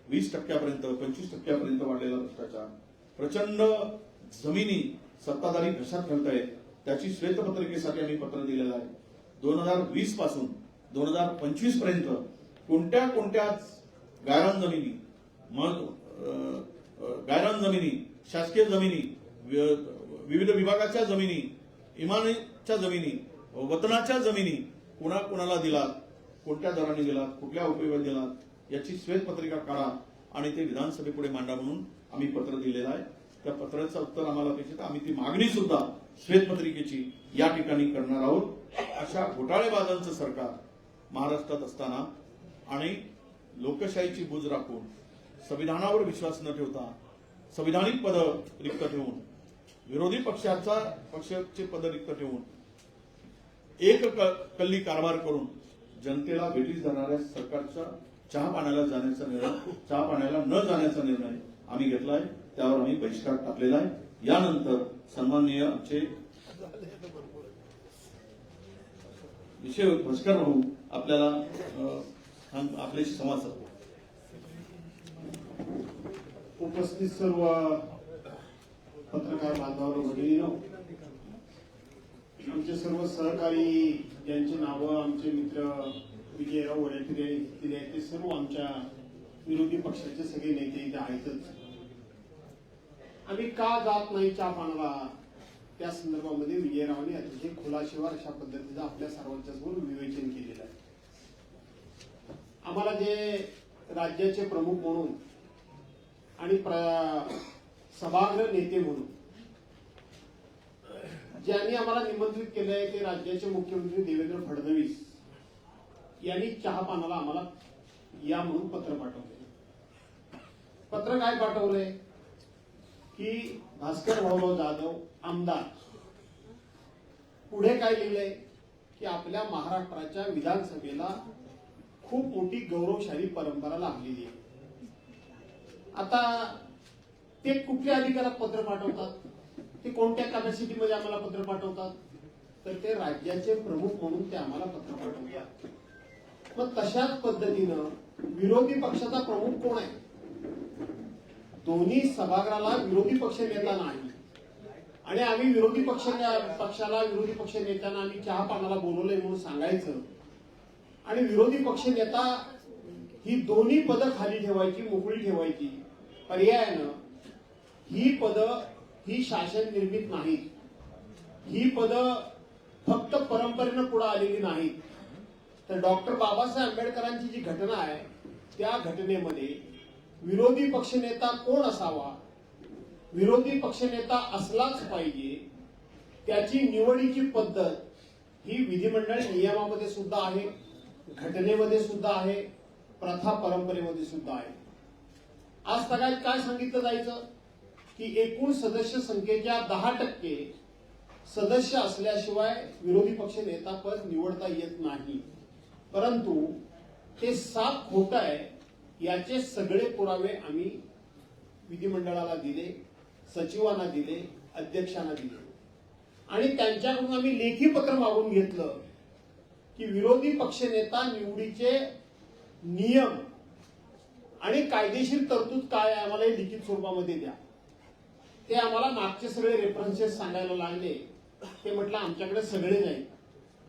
20% 25% वाढलेला भ्रष्टाचार, प्रचंड जमिनी सत्ताधारी घशात घालतायत. त्याची श्वेतपत्रिकेसाठी आम्ही पत्र दिलेलं आहे. 2020 पासून 2025 पर्यंत कोणत्या कोणत्या गायरान जमिनी, गायरान जमिनी, शासकीय जमिनी, विविध विभागाच्या जमिनी, इमारतीच्या जमिनी, वतनाच्या जमिनी कोणाला दिलात, कोणत्या दराने दिलात, कुठल्या उपयोगात दिलात याची श्वेतपत्रिका काढा आणि ते विधानसभेपुढे मांडा म्हणून आम्ही पत्र दिलेलं आहे. त्या पत्राचं उत्तर आम्हाला अपेक्षित, आम्ही ती मागणी सुद्धा श्वेतपत्रिकेची या ठिकाणी करणार आहोत. अशा घोटाळेबाजांचं सरकार महाराष्ट्रात असताना आणि लोकशाहीची बूज राखून, संविधानावर विश्वास न ठेवता, संविधानिक पद रिक्त ठेवून, विरोधी पक्षाचे पद रिक्त ठेवून, एक कल्ली कारभार करून जनतेला भेटीस जाणाऱ्या सरकारच्या चहा पाण्याला न जाण्याचा निर्णय आम्ही घेतलाय. त्यावर आम्ही बहिष्कार टाकलेला आहे. यानंतर सन्माननीय आमचे विषय भास्कर भाऊ आपल्याला आपल्याशी संवाद साधतो. उपस्थित सर्व पत्रकार बांधवांनो, भगिनींनो, आमचे सर्व सहकारी ज्यांची नावं आमचे मित्र विजयराव वडेट्टीवार दिले आहेत, ते सर्व आमच्या विरोधी पक्षाचे सगळे नेते इथे आहेतच. आम्ही का जात नाही चहा पाण्याला, त्या संदर्भामध्ये विजयरावांनी अतिशय खुलाशीवर अशा पद्धतीचं आपल्या सर्वांच्या समोर विवेचन केलेलं आहे. आम्हाला जे राज्याचे प्रमुख म्हणून आणि सभागृह नेते म्हणून ज्यांनी आम्हाला निमंत्रित केलं आहे ते राज्याचे मुख्यमंत्री देवेंद्र फडणवीस यांनी चहा पानाला आम्हाला या म्हणून पत्र पाठवले. पत्र काय पाठवलंय की भास्कर भाऊराव जाधव आमदार पुढे काय लिहिलंय की आपल्या महाराष्ट्राच्या विधानसभेला खूप मोठी गौरवशाली परंपरा लाभलेली आहे. आता ते कुठल्या अधिकारात पत्र पाठवतात, ते कोणत्या कॅपॅसिटीमध्ये आम्हाला पत्र पाठवतात, तर ते राज्याचे प्रमुख म्हणून ते आम्हाला पत्र पाठवतात. मग तशाच पद्धतीनं विरोधी पक्षाचा प्रमुख कोण आहे? दोन्ही सभागृहाला विरोधी पक्ष नेता नाही आणि आम्ही विरोधी पक्षाला विरोधी पक्ष नेत्यांना आम्ही चहा पाण्याला बोलवलंय म्हणून सांगायचं आणि विरोधी पक्ष नेता ही दोन्ही पदं खाली ठेवायची, मोकळी ठेवायची. पर्यायानं ही पदं ही शासन निर्मित नाहीत, ही पदं फक्त परंपरेनं पुढे आलेली नाहीत. तर डॉक्टर बाबासाहेब आंबेडकरांची जी घटना आहे त्या घटनेमध्ये विरोधी पक्षनेता कोण असावा, विरोधी पक्षनेता असलाच पाहिजे, त्याची निवडीची पद्धत ही विधिमंडळ नियमामध्ये सुद्धा आहे, घटनेमध्ये सुद्धा आहे, प्रथा परंपरेमध्ये सुद्धा आहे. आज सगळ्यात काय सांगितलं जायचं की एकूण सदस्य संख्येच्या 10% सदस्य असल्याशिवाय विरोधी पक्ष नेता पद निवडता येत नाही. परंतु ते साफ खोटं आहे. याचे सगळे पुरावे आम्ही विधिमंडळाला दिले, सचिवांना दिले, अध्यक्षांना दिले आणि त्यांच्याकडून आम्ही लेखी पत्र मागून घेतलं की विरोधी पक्षनेता निवडीचे नियम आणि कायदेशीर तरतूद काय आहे आम्हाला हे लिखित स्वरूपामध्ये द्या. ते आम्हाला मागचे सगळे रेफरन्सेस सांगायला लागले. ते म्हटलं आमच्याकडे सगळे नाही,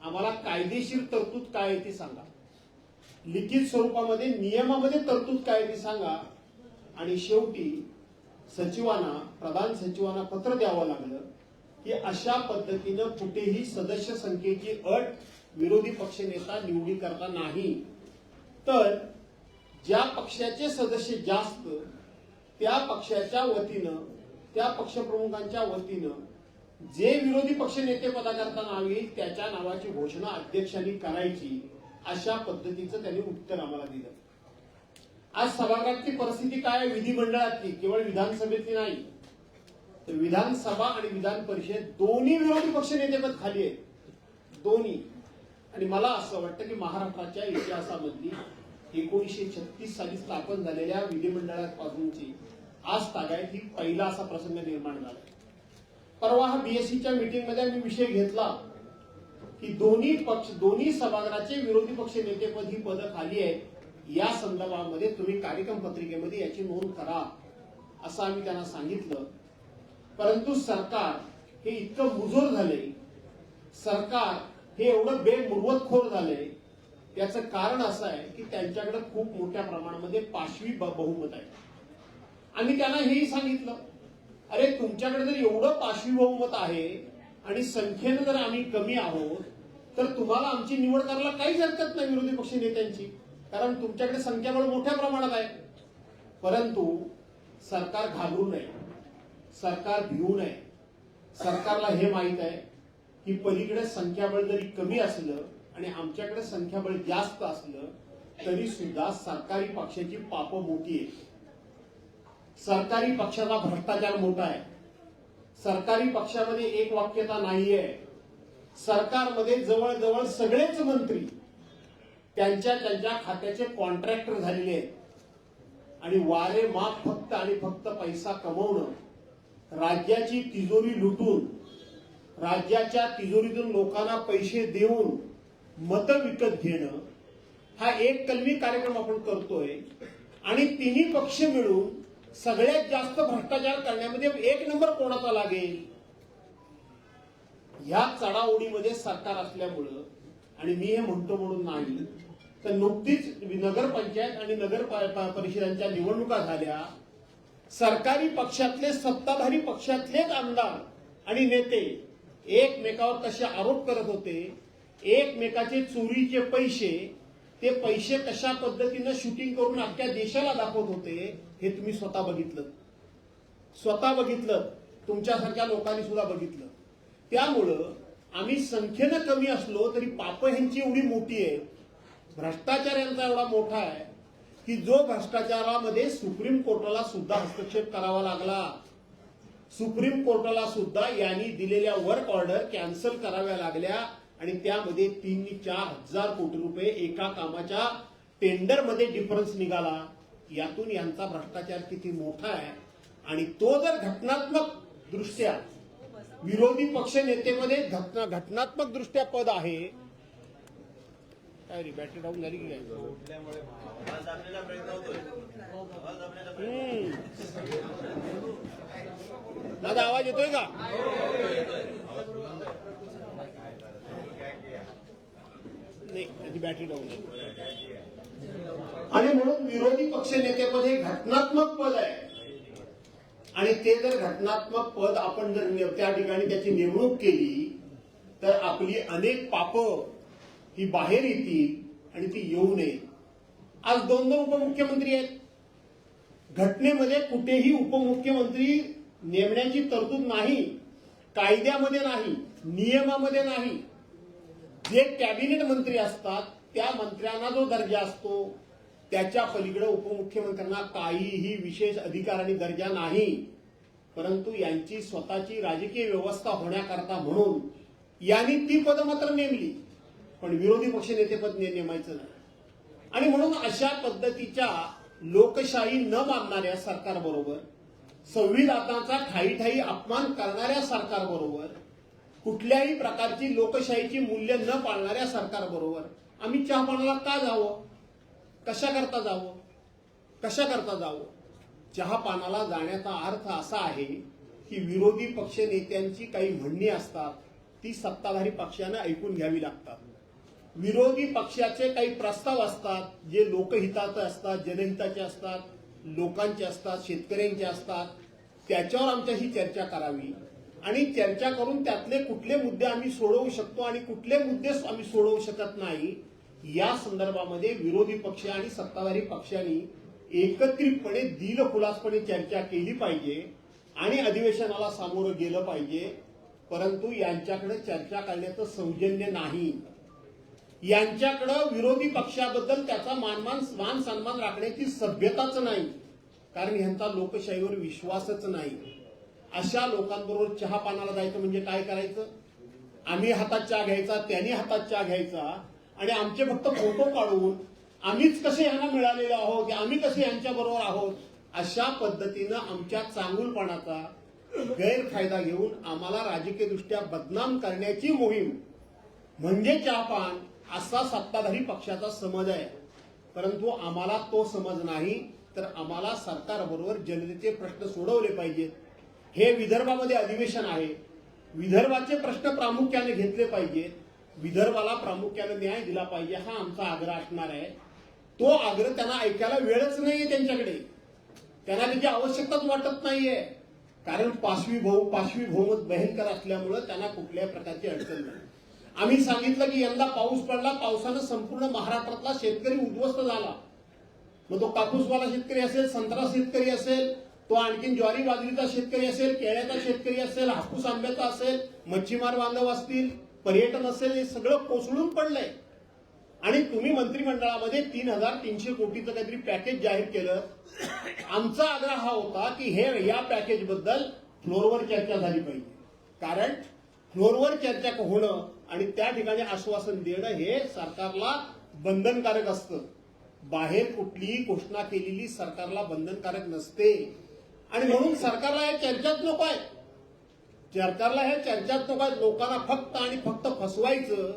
आम्हाला कायदेशीर तरतूद काय आहे ती सांगा, लिखित स्वरूपामध्ये नियमामध्ये तरतूद काय आहे ती सांगा. आणि शेवटी सचिवांना, प्रधान सचिवांना पत्र द्यावं लागलं की अशा पद्धतीनं कुठेही सदस्य संख्येची अट विरोधी पक्षनेता निवडी करता नाही. तर ज्या पक्षाचे सदस्य जास्त त्या पक्षाच्या वतीनं, त्या पक्षप्रमुखांच्या वतीनं जे विरोधी पक्षनेते पदाकरता नाव येईल त्याच्या नावाची घोषणा अध्यक्षांनी करायची. अशा पद्धतीचं त्यांनी उत्तर आम्हाला दिलं. आज सभागृहाची परिस्थिती काय आहे? विधिमंडळातली, केवळ विधानसभेतली नाही, तर विधानसभा आणि विधान परिषद दोन्ही विरोधी पक्ष नेतेपद खाली आहेत, दोन्ही. आणि मला असं वाटतं की महाराष्ट्राच्या इतिहासामधली 1936 साली स्थापन झालेल्या विधिमंडळापासूनची आज तागायत ही पहिला असा प्रसंग निर्माण झाला. परवा हा बीएससीच्या मीटिंगमध्ये मी विषय घेतला की दोन्ही सभागृहाचे विरोधी पक्ष नेतेपद ही पदं खाली आहेत. या संदर्भामध्ये तुम्ही कार्यक्रम पत्रिकेमध्ये याची नोंद करा असं आम्ही त्यांना सांगितलं. परंतु सरकार हे इतकं मुजोर झालंय, सरकार हे एवढं बेमुरवतखोर झालंय, त्याचं कारण असं आहे की त्यांच्याकडे खूप मोठ्या प्रमाणामध्ये पाशवी बहुमत आहे. आम्ही त्यांना हेही सांगितलं, अरे तुमच्याकडे जर एवढं पाशवी बहुमत आहे आणि संख्येनं जर आम्ही कमी आहोत तर तुम्हाला आमची निवड करायला काहीच हरकत नाही विरोधी पक्ष नेत्यांची, कारण तुमच्याकडे संख्याबळ मोठ्या प्रमाणात आहे. परंतु सरकार घाबरू नये, सरकार भिवू नये. सरकारला हे माहित आहे की पलीकडे संख्याबळ जरी कमी असलं आणि आमच्याकडे संख्याबळ जास्त असलं तरी सुद्धा सरकारी पक्षाची पापं मोठी आहेत. सरकारी पक्षाचा भ्रष्टाचार मोठा आहे. सरकारी पक्षामध्ये एक वाक्यता नाहीये. सरकारमध्ये जवळजवळ सगळेच मंत्री त्यांच्या खात्याचे कॉन्ट्रॅक्टर झालेले आहेत आणि वारे माप फक्त आणि फक्त पैसा कमवणं, राज्याची तिजोरी लुटून, राज्याच्या तिजोरीतून लोकांना पैसे देऊन मतं विकत घेणं हा एक कलमी कार्यक्रम आपण करतोय. आणि तिन्ही पक्ष मिळून सगळ्यात जास्त भ्रष्टाचार करण्यामध्ये एक नंबर कोणाचा लागेल ह्या चढाओढीमध्ये सरकार असल्यामुळं, आणि मी हे म्हणतो म्हणून नाही, तर नुकतीच नगरपंचायत आणि नगर परिषदांच्या निवडणुका झाल्या. सरकारी पक्षातले, सत्ताधारी पक्षातलेच आमदार आणि नेते एकमेकावर कसे आरोप करत होते, एकमेकाचे चोरीचे पैसे, ते पैसे कशा पद्धतीनं शूटिंग करून अख्ख्या देशाला दाखवत होते, हे तुम्ही स्वतः बघितलं, तुमच्यासारख्या लोकांनी सुद्धा बघितलं. त्यामुळं आम्ही संख्येनं कमी असलो तरी पापं ह्यांची एवढी मोठी आहे, भ्रष्टाचार यांचा एवढा मोठा आहे की जो भ्रष्टाचारामध्ये सुप्रीम कोर्टाला सुद्धा हस्तक्षेप करावा लागला. सुप्रीम कोर्टाला सुद्धा यांनी दिलेल्या वर्क ऑर्डर कॅन्सल कराव्या लागल्या आणि त्यामध्ये 3 ते 4,000 कोटी रुपये एका कामाच्या टेंडरमध्ये डिफरन्स निघाला. यातून यांचा भ्रष्टाचार किती मोठा आहे. आणि तो जर घटनात्मक दृष्ट्या विरोधी पक्ष नेतेमध्ये घटनात्मक दृष्ट्या पद आहे. काय रे, बॅटरी डाऊन झाली की काय? माझा आवाज येतोय का? नाही, त्याची बॅटरी डाऊन आहे. आणि म्हणून विरोधी पक्ष नेतेपद हे घटनात्मक पद आहे. आणि ते जर घटनात्मक पद आपण जर त्या ठिकाणी त्याची नेमणूक केली तर आपली अनेक पापं ही बाहेर येतील आणि ती येऊ नये. आज 2 उपमुख्यमंत्री आहेत. घटनेमध्ये कुठेही उपमुख्यमंत्री नेमण्याची तरतूद नाही, कायद्यामध्ये नाही, नियमामध्ये नाही. जे कॅबिनेट मंत्री असतात त्या मंत्र्यांना जो दर्जा असतो त्याच्या पलीकडे उपमुख्यमंत्र्यांना काहीही विशेष अधिकार आणि दर्जा नाही. परंतु यांची स्वतःची राजकीय व्यवस्था होण्याकरता म्हणून यांनी ती पद मात्र नेमली, पण विरोधी पक्ष नेतेपद नेमायचं नाही. आणि म्हणून अशा पद्धतीच्या लोकशाही न मानणाऱ्या सरकारबरोबर, संविधानाचा ठायी अपमान करणाऱ्या सरकारबरोबर, कुठल्याही प्रकारची लोकशाहीची मूल्य न पाळणाऱ्या सरकारबरोबर आम्ही चहापानाला का जावं? कशा करता जावं? चहापानाला जाण्याचा अर्थ असा आहे की विरोधी पक्ष नेत्यांची काही म्हणणी असतात ती सत्ताधारी पक्षानं ऐकून घ्यावी लागतात. विरोधी पक्षाचे काही प्रस्ताव असतात जे लोकहिताचे असतात, जनहिताचे असतात, लोकांचे असतात, शेतकऱ्यांचे असतात. त्याच्यावर आमच्याशी चर्चा करावी आणि चर्चा करून त्यातले कुठले मुद्दे आम्ही सोडवू शकतो आणि कुठले मुद्दे आम्ही सोडवू शकत नाही, या संदर्भामध्ये विरोधी पक्ष आणि सत्ताधारी पक्षांनी एकत्रितपणे दिलखुलासपणे चर्चा केली पाहिजे आणि अधिवेशनाला सामोरं गेलं पाहिजे. परंतु यांच्याकडे चर्चा करण्याचं सौजन्य नाही. यांच्याकडं विरोधी पक्षाबद्दल त्याचा मान सन्मान राखण्याची सभ्यताच नाही, कारण यांचा लोकशाहीवर विश्वासच नाही. अशा लोकांबरोबर चहा पानाला जायचं म्हणजे काय करायचं? आम्ही हातात चहा घ्यायचा, त्यांनी हातात चहा घ्यायचा आणि आमचे फक्त फोटो काढून आम्हीच कसे यांना मिळालेले आहोत, आम्ही कसे यांच्या बरोबर आहोत, अशा पद्धतीनं आमच्या चांगुलपणाचा गैरफायदा घेऊन आम्हाला राजकीय दृष्ट्या बदनाम करण्याची मोहीम म्हणजे चहापान असा सत्ताधारी पक्षाचा समज आहे. परंतु आम्हाला तो समज नाही, तर आम्हाला सरकारबरोबर जनतेचे प्रश्न सोडवले पाहिजेत. हे विदर्भामध्ये अधिवेशन आहे, विदर्भाचे प्रश्न प्रामुख्याने घेतले पाहिजेत, विदर्भाला प्रामुख्याने न्याय दिला पाहिजे, हा आमचा आग्रह असणार आहे. तो आग्रह त्यांना ऐकायला वेळच नाहीये त्यांच्याकडे, त्यांना त्याची आवश्यकताच वाटत नाहीये, कारण पाशवी बहुमत भयंकर असल्यामुळे त्यांना कुठल्याही प्रकारची अडचण नाही. आम्ही सांगितलं की यंदा पाऊस पडला, पावसानं संपूर्ण महाराष्ट्रातला शेतकरी उद्ध्वस्त झाला. मग तो कापूसवाला शेतकरी असेल, संत्रा शेतकरी असेल, तो आणखीन ज्वारी बाजरीचा शेतकरी असेल, केळ्याचा शेतकरी असेल, हापूस आंब्याचा असेल, मच्छीमार बांधव असतील, पर्यटन असेल, हे सगळं कोसळून पडलंय. आणि तुम्ही मंत्रिमंडळामध्ये 3,300 कोटीचं काहीतरी पॅकेज जाहीर केलं. आमचा आग्रह हा होता की या पॅकेजबद्दल फ्लोअरवर चर्चा झाली पाहिजे, कारण फ्लोअरवर चर्चा होणं आणि त्या ठिकाणी आश्वासन देणं हे सरकारला बंधनकारक असतं. बाहेर कुठलीही घोषणा केलेली सरकारला बंधनकारक नसते आणि म्हणून सरकारला या चर्चाच नको आहे. सरकारला ह्या चर्चाच नको आहे. लोकांना फक्त आणि फक्त फसवायचं.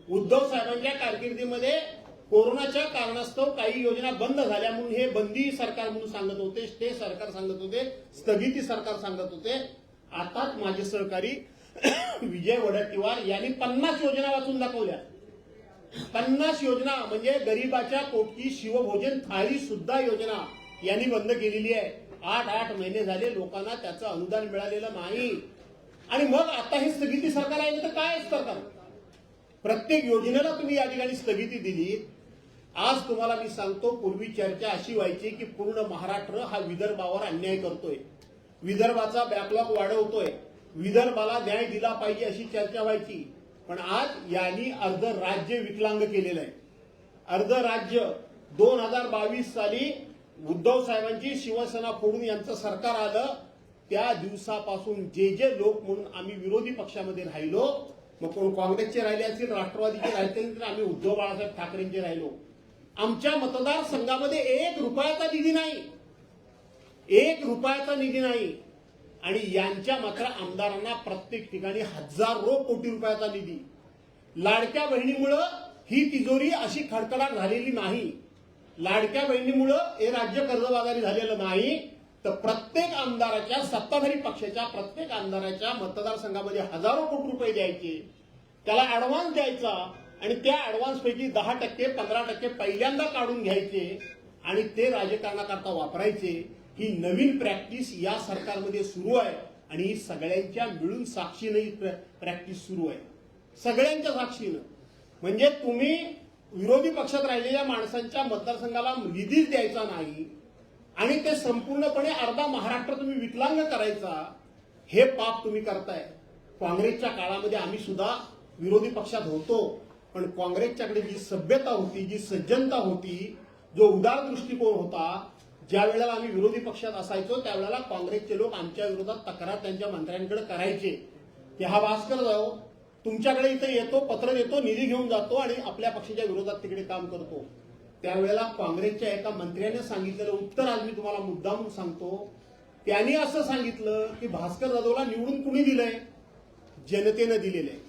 उद्धव साहेबांच्या कारकिर्दीमध्ये कोरोनाच्या कारणास्तव काही योजना बंद झाल्या म्हणून हे बंदी सरकार म्हणून सांगत होते, स्टे सरकार सांगत होते, स्थगिती सरकार सांगत होते. आताच माझे सहकारी विजय वडेट्टीवार यांनी 50 योजना वाचून दाखवल्या. 50 योजना म्हणजे गरीबाच्या पोटची शिवभोजन थाळी सुद्धा योजना यांनी बंद केलेली आहे. 8 महिने झाले लोकांना त्याचं अनुदान मिळालेलं नाही. आणि मग आता हे स्थगिती सरकार आहे, तर काय सरकार? प्रत्येक योजनेला तुम्ही या ठिकाणी स्थगिती दिली. आज तुम्हाला मी सांगतो, पूर्वी चर्चा अशी व्हायची की पूर्ण महाराष्ट्र हा विदर्भावर अन्याय करतोय, विदर्भाचा बॅकलॉग वाढवतोय, विदर्भाला न्याय दिला पाहिजे अशी चर्चा व्हायची. पण आज यांनी अर्ध राज्य विकलांग केलेलं आहे. अर्ध राज्य 2022 साली उद्धव साहेबांची शिवसेना फोडून यांचं सरकार आलं, त्या दिवसापासून जे लोक म्हणून आम्ही विरोधी पक्षामध्ये राहिलो, मग कोण काँग्रेसचे राहिले असतील, राष्ट्रवादीचे राहिले तर आम्ही उद्धव बाळासाहेब ठाकरेंचे राहिलो. आमच्या मतदारसंघामध्ये 1 रुपयाचा निधी नाही, 1 रुपयाचा निधी नाही. आणि यांच्या मात्र आमदारांना प्रत्येक ठिकाणी हजारो कोटी रुपयाचा निधी. लाडक्या बहिणीमुळं ही तिजोरी अशी खडखडाट झालेली नाही. लाडक्या बहिणीमुळं हे राज्य कर्जबाजारी झालेलं नाही. तर प्रत्येक आमदाराच्या, सत्ताधारी पक्षाच्या प्रत्येक आमदाराच्या मतदारसंघामध्ये हजारो कोटी रुपये द्यायचे, त्याला ऍडव्हान्स द्यायचा आणि त्या ऍडव्हान्स पैकी 10%, 15% पहिल्यांदा काढून घ्यायचे आणि ते राजकारणाकरता वापरायचे. ही नवीन प्रॅक्टिस या सरकारमध्ये सुरू आहे आणि ही सगळ्यांच्या मिळून साक्षीनं प्रॅक्टिस सुरू आहे, सगळ्यांच्या साक्षीनं. म्हणजे तुम्ही विरोधी पक्षात राहिलेल्या माणसांच्या मतदारसंघाला निधीच द्यायचा नाही आणि ते संपूर्णपणे अर्धा महाराष्ट्र तुम्ही विकलांग करायचा, हे पाप तुम्ही करताय. काँग्रेसच्या काळामध्ये आम्ही सुद्धा विरोधी पक्षात होतो, पण काँग्रेसच्याकडे जी सभ्यता होती, जी सज्जनता होती, जो उदार दृष्टिकोन होता, ज्या वेळेला आम्ही विरोधी पक्षात असायचो त्यावेळेला काँग्रेसचे लोक आमच्या विरोधात तक्रार त्यांच्या मंत्र्यांकडे करायचे की हा भास्कर जाऊ तुमच्याकडे इथे येतो, पत्र देतो, निधी घेऊन जातो आणि आपल्या पक्षाच्या विरोधात तिकडे काम करतो. त्यावेळेला काँग्रेसच्या एका मंत्र्याने सांगितलेलं उत्तर आज मी तुम्हाला मुद्दामून सांगतो. त्यांनी असं सांगितलं की भास्कर जाधवला निवडून कुणी दिलंय? जनतेनं दिलेलं आहे,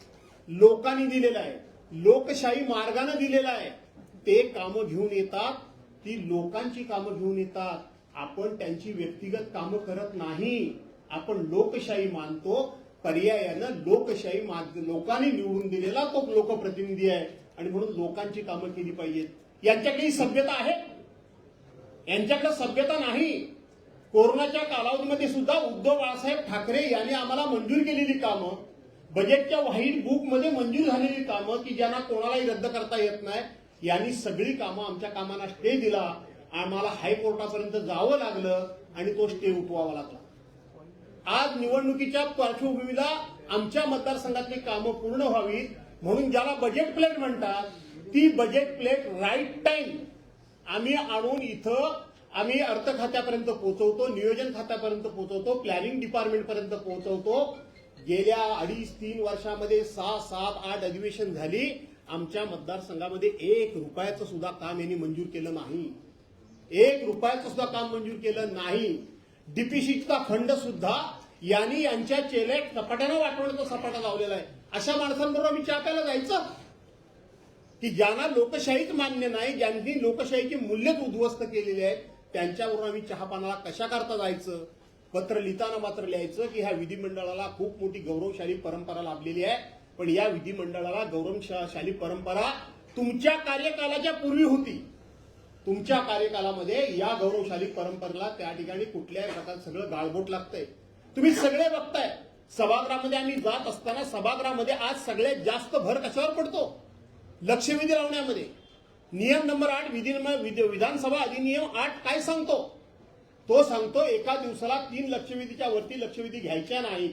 लोकांनी दिलेलं आहे, लोकशाही मार्गाने दिलेलं आहे. ते कामं घेऊन येतात, ती लोकांची कामं घेऊन येतात. आपण त्यांची व्यक्तिगत कामं करत नाही, आपण लोकशाही मानतो. पर्यायानं लोकशाही लोकांनी निवडून दिलेला तो लोकप्रतिनिधी आहे आणि म्हणून लोकांची कामं केली पाहिजेत. यांच्याकडे सभ्यता आहे? यांच्याकडे सभ्यता नाही. कोरोनाच्या कालावधीमध्ये सुद्धा उद्धव बाळासाहेब ठाकरे यांनी आम्हाला मंजूर केलेली कामं, बजेटच्या व्हाईट बुकमध्ये मंजूर झालेली कामं की ज्यांना कोणालाही रद्द करता येत नाही, यांनी सगळी कामं आमच्या कामांना स्टे दिला. आम्हाला हायकोर्टापर्यंत जावं लागलं आणि तो स्टे उठवावा लागला. आज निवडणुकीच्या पार्श्वभूमीला आमच्या मतदारसंघातली कामं पूर्ण व्हावीत म्हणून ज्याला बजेट प्लॅन म्हणतात ती बजेट प्लेट राईट टाइम आम्ही आणून इथं आम्ही अर्थ खात्यापर्यंत पोहोचवतो, नियोजन खात्यापर्यंत पोहोचवतो, प्लॅनिंग डिपार्टमेंट पर्यंत पोहोचवतो. गेल्या 2.5-3 वर्षामध्ये 6, 7, 8 अधिवेशन झाली. आमच्या मतदारसंघामध्ये 1 रुपयाचं सुद्धा काम यांनी मंजूर केलं नाही. 1 रुपयाचं सुद्धा काम मंजूर केलं नाही. डीपीसीचा फंड सुद्धा यांनी यांच्या चेलेट सपाट्यानं वाटवण्याचा सपाटा लावलेला आहे. अशा माणसांबरोबर आम्ही चहा प्यायला जायचं की ज्यांना लोकशाहीच मान्य नाही, ज्यांनी लोकशाहीची मूल्यच उद्ध्वस्त केलेली आहेत, त्यांच्यावरून आम्ही चहापानाला कशा करता जायचं? पत्र लिहिताना मात्र लिहायचं की ह्या विधिमंडळाला खूप मोठी गौरवशाली परंपरा लाभलेली आहे, पण या विधिमंडळाला गौरवशाली परंपरा तुमच्या कार्यकालाच्या पूर्वी होती. तुमच्या कार्यकालामध्ये या गौरवशाली परंपरेला त्या ठिकाणी कुठल्याही प्रकारचं सगळं गाळबोट लागतंय. तुम्ही सगळे बघताय. सभागृहामध्ये आम्ही जात असताना सभागृहामध्ये आज सगळ्यात जास्त भर कशावर पडतो? लक्षवेधी लावण्यामध्ये. नियम नंबर 8 विधानसभा अधिनियम 8 काय सांगतो? तो सांगतो एका दिवसाला 3 लक्षवेधीच्या वरती लक्षवेधी घ्यायच्या नाही.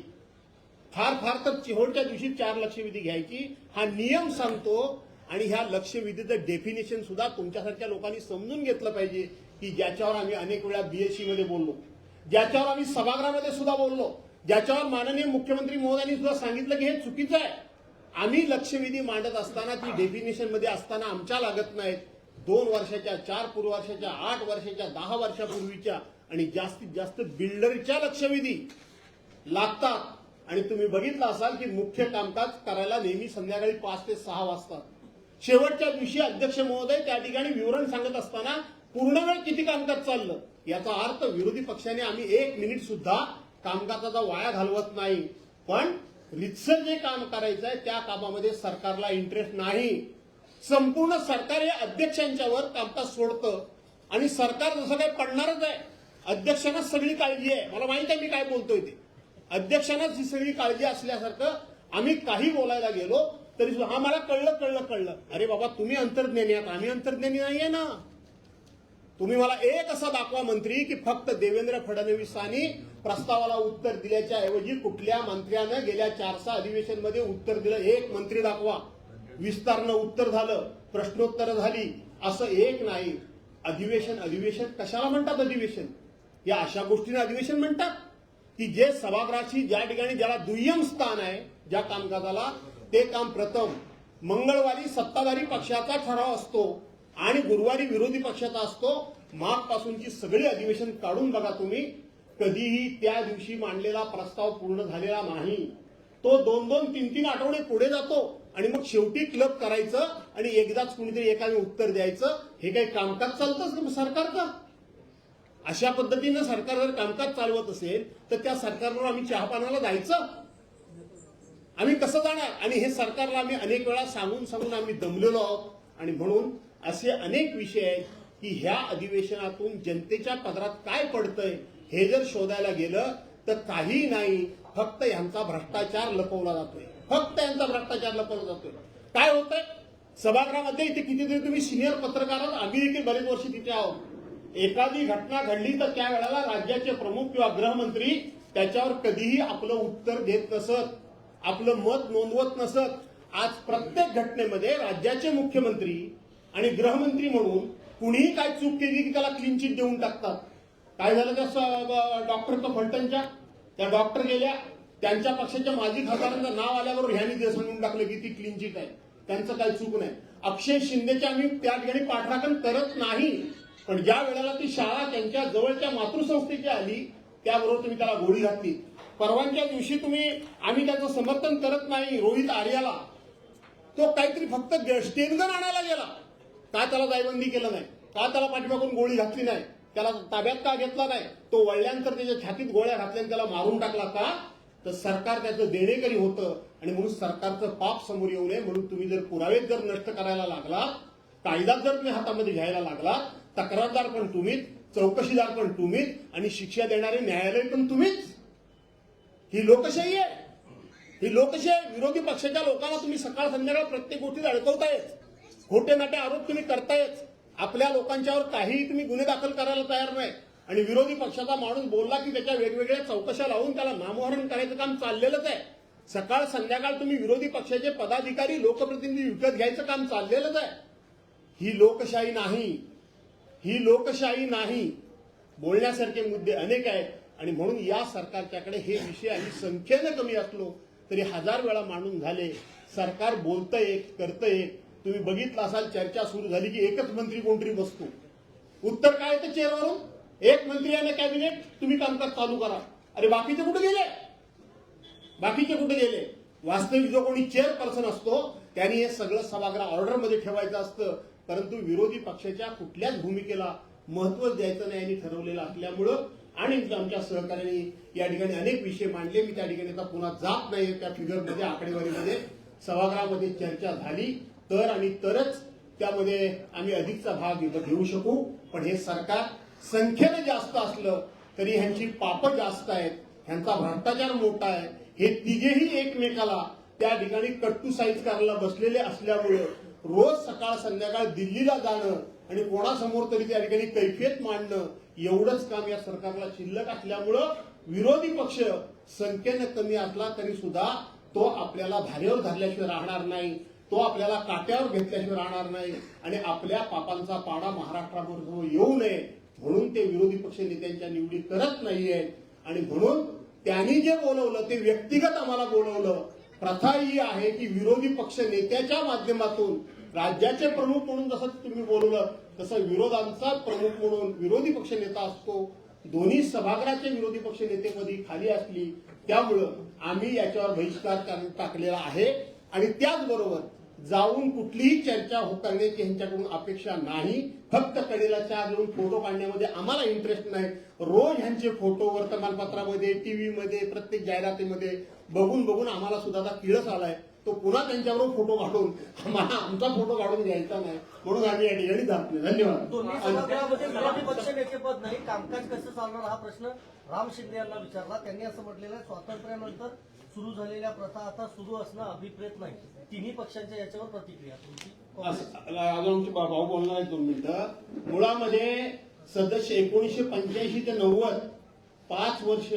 फार फार तर चिहोडच्या दिवशी 4 लक्षवेधी घ्यायची हा नियम सांगतो. आणि ह्या लक्षवेधीचं डेफिनेशन सुद्धा तुमच्यासारख्या लोकांनी समजून घेतलं पाहिजे की ज्याच्यावर आम्ही अनेक वेळा बीएससी मध्ये बोललो, ज्याच्यावर आम्ही सभागृहामध्ये सुद्धा बोललो, ज्याच्यावर माननीय मुख्यमंत्री महोदयांनी सुद्धा सांगितलं की हे चुकीचं आहे. आम्ही लक्षवेधी मांडत असताना ती डेफिनेशन मध्ये असताना आमच्या लागत नाहीत. 2 वर्षाच्या, 4 पूर्व वर्षाच्या, 8 वर्षाच्या, 10 वर्षापूर्वीच्या आणि जास्तीत जास्त बिल्डरच्या लक्षवेधी लागतात. आणि तुम्ही बघितलं असाल की मुख्य कामकाज करायला नेहमी संध्याकाळी 5 ते 6 वाजतात. शेवटच्या दिवशी अध्यक्ष महोदय त्या ठिकाणी विवरण सांगत असताना पूर्ण वेळ किती कामकाज चाललं याचा अर्थ विरोधी पक्षाने आम्ही 1 मिनिट सुद्धा कामकाजाचा वाया घालवत नाही. पण रितसर जे काम करायचं आहे त्या कामामध्ये सरकारला इंटरेस्ट नाही. संपूर्ण सरकार हे अध्यक्षांच्यावर कामकाज सोडतं आणि सरकार जसं काही पडणारच आहे. अध्यक्षांनाच सगळी काळजी आहे. मला माहित आहे मी काय बोलतोय ते. अध्यक्षांनाच ही सगळी काळजी असल्यासारखं आम्ही काही बोलायला गेलो तरी सुद्धा हा मला कळलं. अरे बाबा तुम्ही अंतर्ज्ञानी आहात, आम्ही अंतर्ज्ञानी नाहीये ना. तुम्ही मला एक असा दाखवा मंत्री की फक्त देवेंद्र फडणवीसांनी प्रस्तावाला उत्तर दिल्याच्या ऐवजी कुठल्या मंत्र्यानं गेल्या 400 अधिवेशन मध्ये उत्तर दिलं. एक मंत्री दाखवा. विस्तारनं उत्तर झालं, प्रश्नोत्तर झाली, असं एक नाही. अधिवेशन कशाला म्हणतात? अधिवेशन या अशा गोष्टींना अधिवेशन म्हणतात की जे सभागृहाची ज्या ठिकाणी ज्याला दुय्यम स्थान आहे ज्या कामकाजाला, ते काम प्रथम. मंगळवारी सत्ताधारी पक्षाचा ठराव असतो आणि गुरुवारी विरोधी पक्षाचा असतो. मागपासूनची सगळी अधिवेशन काढून बघा तुम्ही, कधीही त्या दिवशी मांडलेला प्रस्ताव पूर्ण झालेला नाही. तो 2-2, 3-3 आठवडे पुढे जातो आणि मग शेवटी क्लब करायचं आणि एकदाच कुणीतरी एकाने उत्तर द्यायचं. हे काही कामकाज चालतंच सरकारचं? अशा पद्धतीनं सरकार जर कामकाज चालवत असेल तर त्या सरकारवर आम्ही चहापानाला जायचं? आम्ही कसं जाणार? आणि हे सरकारला आम्ही अनेक वेळा सांगून आम्ही दमलेलो आहोत. आणि म्हणून असे अनेक विषय आहेत की ह्या अधिवेशनातून जनतेच्या पदरात काय पडतंय हे जर शोधायला गेलं तर काही नाही. फक्त यांचा भ्रष्टाचार लपवला जातोय. काय होतंय सभागृहामध्ये? इथे कितीतरी तुम्ही सिनियर पत्रकार आहात, आम्ही देखील बरेच वर्ष तिथे आहोत. एखादी घटना घडली तर त्या वेळेला राज्याचे प्रमुख किंवा गृहमंत्री त्याच्यावर कधीही आपलं उत्तर देत नसत, आपलं मत नोंदवत नसत. आज प्रत्येक घटनेमध्ये राज्याचे मुख्यमंत्री आणि गृहमंत्री म्हणून कुणीही काय चूक केली की त्याला क्लीन चिट देऊन टाकतात. काय झालं त्या डॉक्टर फलटणच्या? त्या डॉक्टर गेल्या, त्यांच्या पक्षाच्या माजी खासदारांचं नाव आल्यावर ह्यांनी सांगून टाकलं की ती क्लीन चिट आहे, त्यांचं काही चूक नाही. अक्षय शिंदेचे आम्ही त्या ठिकाणी पाठराखण करत नाही, पण ज्या वेळेला ती शाळा त्यांच्या जवळच्या मातृसंस्थेची आली त्याबरोबर तुम्ही त्याला गोळी घातली. परवांच्या दिवशी आम्ही त्याचं समर्थन करत नाही. रोहित आर्याला तो काहीतरी फक्त स्टेनगन आणायला गेला, का त्याला दायबंदी केलं नाही? का त्याला पाठीमागून गोळी घातली नाही? त्याला ताब्यात का घेतला नाही? तो वळल्यानंतर त्याच्या छातीत गोळ्या घातल्याने त्याला मारून टाकला का? तर सरकार त्याचं देणेकरी होतं आणि म्हणून सरकारचं पाप समोर येऊ नये म्हणून तुम्ही जर पुरावे जर नष्ट करायला लागला, कायदा जर तुम्ही हातामध्ये घ्यायला लागला, तक्रारदार पण तुम्हीच, चौकशीदार पण तुम्हीच आणि शिक्षा देणारे न्यायालय पण तुम्हीच. ही लोकशाही आहे. ही लोकशाही. विरोधी पक्षाच्या लोकांना तुम्ही सकाळ संध्याकाळ प्रत्येक गोष्टीत अडकवतायच. खोटे नाटे आरोप तुम्ही करतायच. आपल्या लोकांच्यावर काहीही तुम्ही गुन्हे दाखल करायला तयार नाही. आणि विरोधी पक्षाचा माणूस बोलला की त्याच्या वेगवेगळ्या चौकशा लावून त्याला नामोहरण करायचं काम चाललेलंच आहे. सकाळ संध्याकाळ तुम्ही विरोधी पक्षाचे पदाधिकारी लोकप्रतिनिधी विकत घ्यायचं काम चाललेलंच आहे. ही लोकशाही नाही, ही लोकशाही नाही. बोलण्यासारखे मुद्दे अनेक आहेत आणि म्हणून या सरकारच्याकडे हे विषय आणि संख्येनं कमी असलो तरी 1000 वेळा मांडून झाले. सरकार बोलतंय एक, करतंय एक. तुम्ही बघितलं असाल चर्चा सुरू झाली की एकच मंत्री कोणतरी बसतो. उत्तर काय येतं चेअरवरून? एक मंत्री आणि कॅबिनेट, तुम्ही कामकाज चालू करा. अरे बाकीचे कुठे गेले? बाकीचे कुठे गेले? वास्तविक जो कोणी चेअरपर्सन असतो त्यांनी हे सगळं सभागृह ऑर्डरमध्ये ठेवायचं असतं, परंतु विरोधी पक्षाच्या कुठल्याच भूमिकेला महत्व द्यायचं नाही यांनी ठरवलेलं असल्यामुळं आणि आमच्या सहकार्याने या ठिकाणी अनेक विषय मांडले. मी त्या ठिकाणी आता पुन्हा जात नाही. त्या फिगरमध्ये, आकडेवारीमध्ये सभागृहामध्ये चर्चा झाली तर आणि तरच त्यामध्ये आम्ही अधिकचा भाग घेऊ शकू. पण हे सरकार संख्येनं जास्त असलं तरी ह्यांची पापं जास्त आहेत, ह्यांचा भ्रष्टाचार मोठा आहे. हे तिघेही एकमेकाला त्या ठिकाणी कट्टू साईज करायला बसलेले असल्यामुळं रोज सकाळ संध्याकाळ दिल्लीला जाणं आणि कोणासमोर तरी त्या ठिकाणी कैफियत मांडणं एवढंच काम या सरकारला शिल्लक असल्यामुळं विरोधी पक्ष संख्येनं कमी असला तरी सुद्धा तो आपल्याला धारेवर धरल्याशिवाय राहणार नाही, तो आपल्याला काट्यावर घेतल्याशिवाय राहणार नाही आणि आपल्या पापांचा पाडा महाराष्ट्रावर येऊ नये म्हणून ते विरोधी पक्ष नेत्यांच्या निवडी करत नाहीये. आणि म्हणून त्यांनी जे बोलवलं ते व्यक्तिगत आम्हाला बोलवलं. प्रथा ही आहे की विरोधी पक्ष नेत्याच्या माध्यमातून राज्याचे प्रमुख म्हणून जसं तुम्ही बोलवलं तसं विरोधांचा प्रमुख म्हणून विरोधी पक्ष नेता असतो. दोन्ही सभागृहाचे विरोधी पक्ष नेतेपदी खाली असली त्यामुळं आम्ही याच्यावर बहिष्कार टाकलेला आहे. आणि त्याचबरोबर जाऊन कुठलीही चर्चा करण्याची ह्यांच्याकडून अपेक्षा नाही. फक्त कडेला चहा घेऊन फोटो काढण्यामध्ये आम्हाला इंटरेस्ट नाही. रोज ह्यांचे फोटो वर्तमानपत्रामध्ये, टीव्हीमध्ये, प्रत्येक जाहिरातीमध्ये बघून बघून आम्हाला सुद्धा आता किळस आलाय. तो पुन्हा त्यांच्याबरोबर फोटो काढून आम्हाला आमचा फोटो काढून घ्यायचा नाही म्हणून आम्ही या ठिकाणी जात नाही. धन्यवाद. दोन्ही सभागृहामध्ये विरोधी पक्ष नेतेपद नाही, कामकाज कसं चालणार हा प्रश्न राम शिंदे यांना विचारला. त्यांनी असं म्हटलेलं आहे, स्वातंत्र्यानंतर सुरू झालेल्या प्रथा आता सुरू असणं अभिप्रेत नाही. तिन्ही पक्षांच्या याच्यावर प्रतिक्रिया तुमची? अजून आमचे भाऊ बोलणार आहेत 2 मिनिटं. मुळामध्ये सदस्य 1985 ते 90 5 वर्ष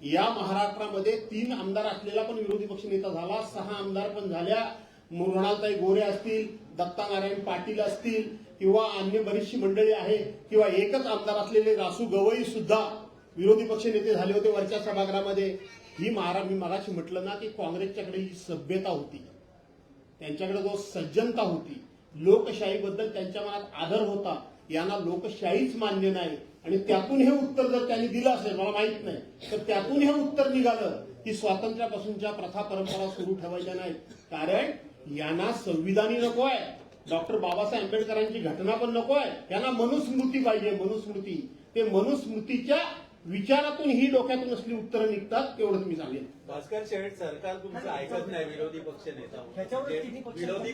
या महाराष्ट्रामध्ये 3 आमदार असलेला पण विरोधी पक्ष नेता झाला, 6 आमदार पण झाल्या. मृणालताई गोरे असतील, दत्ता नारायण पाटील असतील किंवा अन्य बरीचशी मंडळी आहे किंवा एकच आमदार असलेले रासू गवई सुद्धा विरोधी पक्ष नेते झाले होते वरच्या सभागृहामध्ये. ही मी मगाशी म्हटलं ना की काँग्रेसच्याकडे ही सभ्यता होती, त्यांच्याकडे जो सज्जनता होती, लोकशाहीबद्दल त्यांच्या मनात आदर होता. यांना लोकशाहीच मान्य नाही आणि त्यातून हे उत्तर जर त्यांनी दिलं असेल मला माहित नाही, तर त्यातून हे उत्तर निघालं की स्वातंत्र्यापासूनच्या प्रथा परंपरा सुरू ठेवायच्या नाहीत. कारण यांना संविधानी नको आहे, डॉक्टर बाबासाहेब आंबेडकरांची घटना पण नको आहे, यांना मनुस्मृती पाहिजे. मनुस्मृती, ते मनुस्मृतीच्या विचारातून ही डोक्यातून असली उत्तरं निघतात एवढंच मी सांगेन. भास्कर शेठ, सरकार तुमचं ऐकत नाही विरोधी पक्ष नेता. ह्याच्यावर तिन्ही विरोधी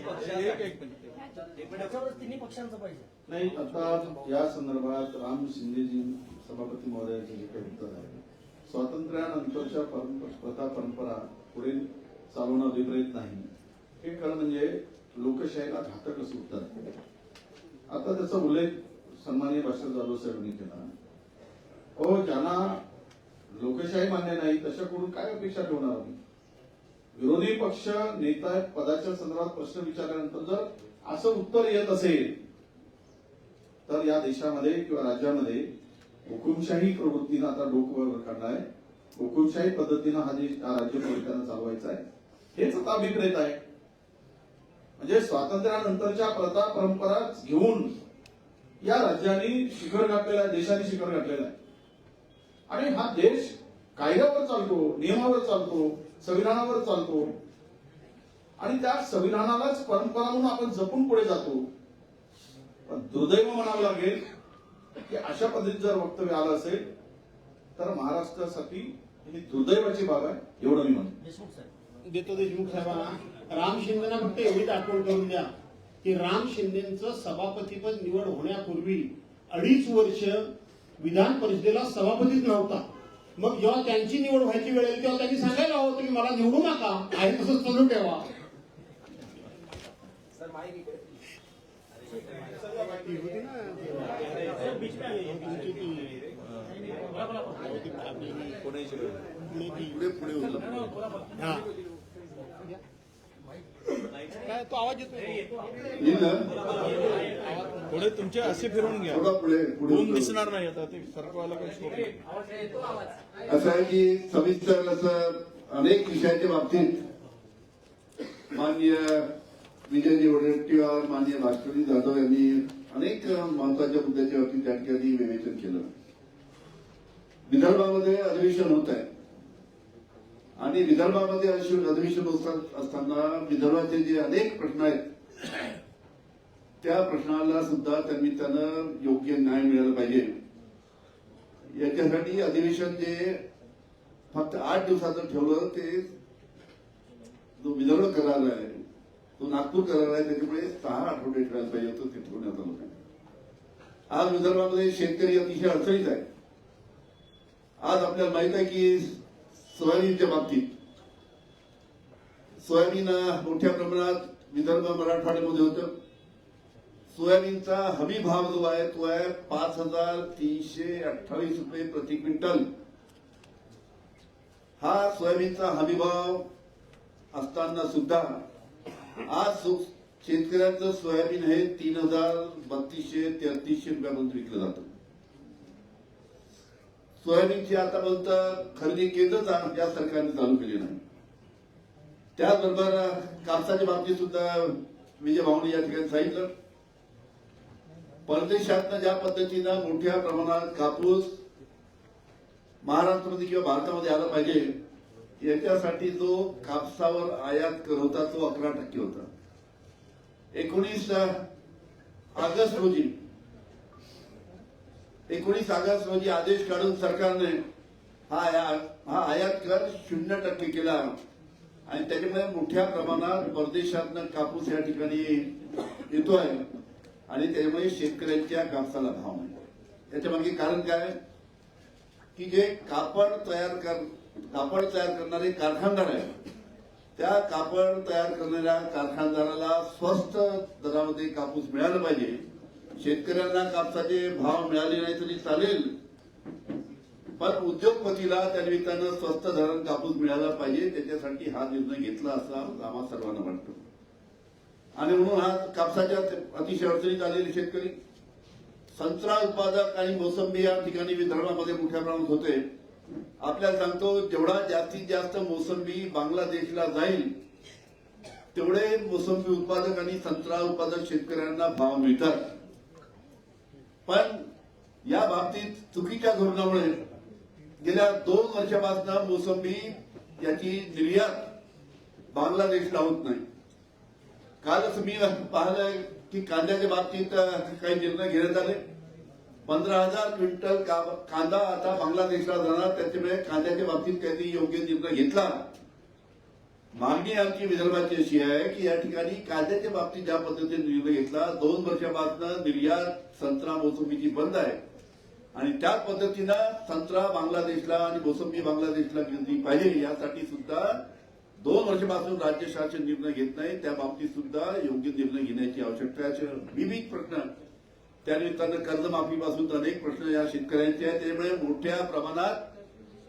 ह्याच्यावर तिन्ही पक्षांचं पाहिजे. नाही, आता या संदर्भात राम शिंदेजी सभापती महोदयाचे जे काही उत्तर आहे, स्वातंत्र्यानंतरच्या प्रथा परंपरा पुढे चालवणं अभिप्रेत नाही हे खरं म्हणजे लोकशाहीला घातक असं उत्तर आहे. आता त्याचा उल्लेख सन्माननीय भास्कर जाधव साहेबांनी केला. ज्यांना लोकशाही मान्य नाही तशाकडून काय अपेक्षा ठेवणार आम्ही? विरोधी पक्ष नेता पदाच्या संदर्भात प्रश्न विचारल्यानंतर जर असं उत्तर येत असेल तर या देशामध्ये किंवा राज्यामध्ये हुकुमशाही प्रवृत्तीनं आता डोकं वर काढणार आहे. हुकुमशाही पद्धतीनं हा राज्य पोलिसांना चालवायचा आहे, हेच आता अभिप्रेत आहे. म्हणजे स्वातंत्र्यानंतरच्या प्रथा परंपरा घेऊन या राज्याने शिखर गाठलेला आहे, देशाने शिखर गाठलेला आहे. आणि हा देश कायद्यावर चालतो, नियमावर चालतो, संविधानावर चालतो आणि त्या संविधानालाच परंपरा म्हणून आपण जपून पुढे जातो. पण दुर्दैव म्हणावं लागेल की अशा पद्धतीचं जर वक्तव्य आलं असेल तर महाराष्ट्रासाठी ही दुर्दैवाची बाब आहे, एवढं मी म्हणतो. देशमुख साहेब देतो. देशमुख साहेबांना राम शिंदेना फक्त एवढीच आठवण करून द्या की राम शिंदेचं सभापतीपद निवड होण्यापूर्वी 2.5 वर्ष विधान परिषदेला सभापतीच नव्हता. मग जेव्हा त्यांची निवड व्हायची वेळ येईल तेव्हा त्यांनी सांगायला हवं होतं की मला निवडू नका, आहे तसंच चालू ठेवा. पुढे काय काय तो आवाज येतो येईल ना? थोडे तुमचे असे फिरून घ्या, थोडा पुढे ऊन दिसणार नाही आता ते सरकवायला काही स्कोप नाही. असं आहे की सविस्तर असं अनेक विषयाच्या बाबतीत माननीय विजयजी वडेट्टीवार, माननीय भास्करजी जाधव यांनी अनेक महत्वाच्या मुद्द्याच्या बाबतीत त्या ठिकाणी विवेचन केलं. विदर्भामध्ये अधिवेशन होत आहे आणि विदर्भामध्ये अधिवेशन होत असताना विदर्भाचे जे अनेक प्रश्न आहेत त्या प्रश्नाला सुद्धा त्यानिमित्तानं योग्य न्याय मिळाला पाहिजे. याच्यासाठी अधिवेशन जे फक्त 8 दिवसाचं ठेवलं ते जो विदर्भ करार आहे तो नागपूर करार आहे त्याच्यामुळे 6 आठवडे ठेवायला पाहिजे होतं, ते ठेवण्यात आलं नाही. आज विदर्भामध्ये शेतकरी अतिशय अडचणीत आहे. आज आपल्याला माहित आहे की सोयाबीनच्या बाबतीत सोयाबीन मोठ्या प्रमाणात विदर्भ मराठवाड्यामध्ये होतं. सोयाबीनचा हमी भाव जो आहे तो आहे 5,328 रुपये प्रति क्विंटल. हा सोयाबीनचा हमी भाव असताना सुद्धा आज शेतकऱ्यांचं सोयाबीन हे 3,3233 रुपयापर्यंत विकलं जातं. सोयाबीनची आतापर्यंत खरेदी केंद्रच या सरकारने चालू केली नाही. त्याचबरोबर कापसाच्या बाबतीत सुद्धा विजय भाऊंनी या ठिकाणी सांगितलं, परदेशातनं ज्या पद्धतीनं मोठ्या प्रमाणात कापूस महाराष्ट्रामध्ये किंवा भारतामध्ये आला पाहिजे याच्यासाठी जो कापसावर आयात कर होता तो 11% होता. 19 ऑगस्ट रोजी आदेश काढून सरकारने हा आयात कर 0% केला आणि त्याच्यामुळे मोठ्या प्रमाणात परदेशातनं कापूस या ठिकाणी येतोय आणि त्याच्यामुळे शेतकऱ्यांच्या कापसाला भाव नाही. याच्या मागे कारण काय की जे कापड तयार करणारे कारखानदार आहेत त्या कापड तयार करणाऱ्या कारखानदाराला स्वस्त दरामध्ये कापूस मिळाला पाहिजे. शेतकऱ्यांना कापसाचे भाव मिळाले नाही तरी चालेल, पण उद्योगपतीला त्या निमित्तानं स्वस्त दराने कापूस मिळाला पाहिजे त्याच्यासाठी हा निर्णय घेतला असा आम्हा सर्वांना वाटतो. आणि म्हणून हा कापसाच्या अतिशय अडचणीत आलेले शेतकरी संत्रा उत्पादक आणि मोसंबी या ठिकाणी विदर्भामध्ये मोठ्या प्रमाणात होते. आपल्याला सांगतो जेवढा जास्तीत जास्त मोसंबी बांगलादेशला जाईल तेवढे मोसंबी उत्पादक आणि संत्रा उत्पादक शेतकऱ्यांना भाव मिळतात. पण या बाबतीत चुकीच्या धोरणामुळे गेल्या 2 वर्षापासून मोसंबी याची निर्यात बांगलादेशला होत नाही. कालच मी पाहिलंय की कांद्याच्या बाबतीत काही निर्णय घेण्यात आले. 15,000 क्विंटल कांदा आता बांगलादेशला जाणार, त्याच्यामुळे कांद्याच्या बाबतीत काहीतरी योग्य निर्णय घेतला. मागणी आमची विदर्भाची अशी आहे की या ठिकाणी कांद्याच्या बाबतीत ज्या पद्धतीने निर्णय घेतला 2 वर्षापासून निर्यात संत्रा मोसंबीची बंद आहे आणि त्याच पद्धतीनं संत्रा बांगलादेशला आणि मोसंबी बांगलादेशला गेली पाहिजे यासाठी सुद्धा 2 वर्षापासून राज्य शासन निर्णय घेत नाही. त्या बाबतीत सुद्धा योग्य निर्णय घेण्याची आवश्यकता आहे. विविध प्रश्न त्यानिमित्तानं कर्जमाफीपासून अनेक प्रश्न या शेतकऱ्यांचे आहेत. त्यामुळे मोठ्या प्रमाणात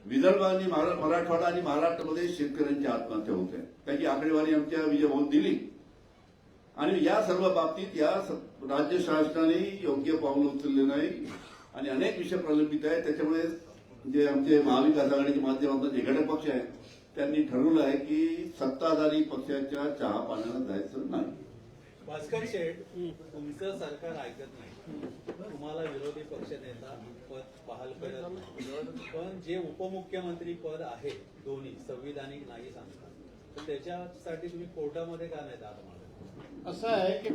विदर्भ आणि मराठवाडा आणि महाराष्ट्रामध्ये शेतकऱ्यांच्या आत्महत्या होत आहेत. त्याची आकडेवारी आमच्या विजय भाऊन दिली आणि या सर्व बाबतीत या राज्य शासनाने योग्य पाऊल उचलले नाही आणि अनेक विषय प्रलंबित आहेत. त्याच्यामुळे जे आमचे महाविकास आघाडीच्या माध्यमातून जे घटक पक्ष आहेत त्यांनी ठरवलं आहे की सत्ताधारी पक्षाच्या चहा पाण्याला जायचं नाही. भास्कर शेठ, तुमचं सरकार ऐकत नाही, तुम्हाला विरोधी पक्षनेता पद बहाल करत नाही, पण जे उपमुख्यमंत्री पद आहे दोन्ही संविधानिक नाही सांगतात, तर त्याच्यासाठी तुम्ही कोर्टामध्ये का नाही दाद मागत? असं आहे की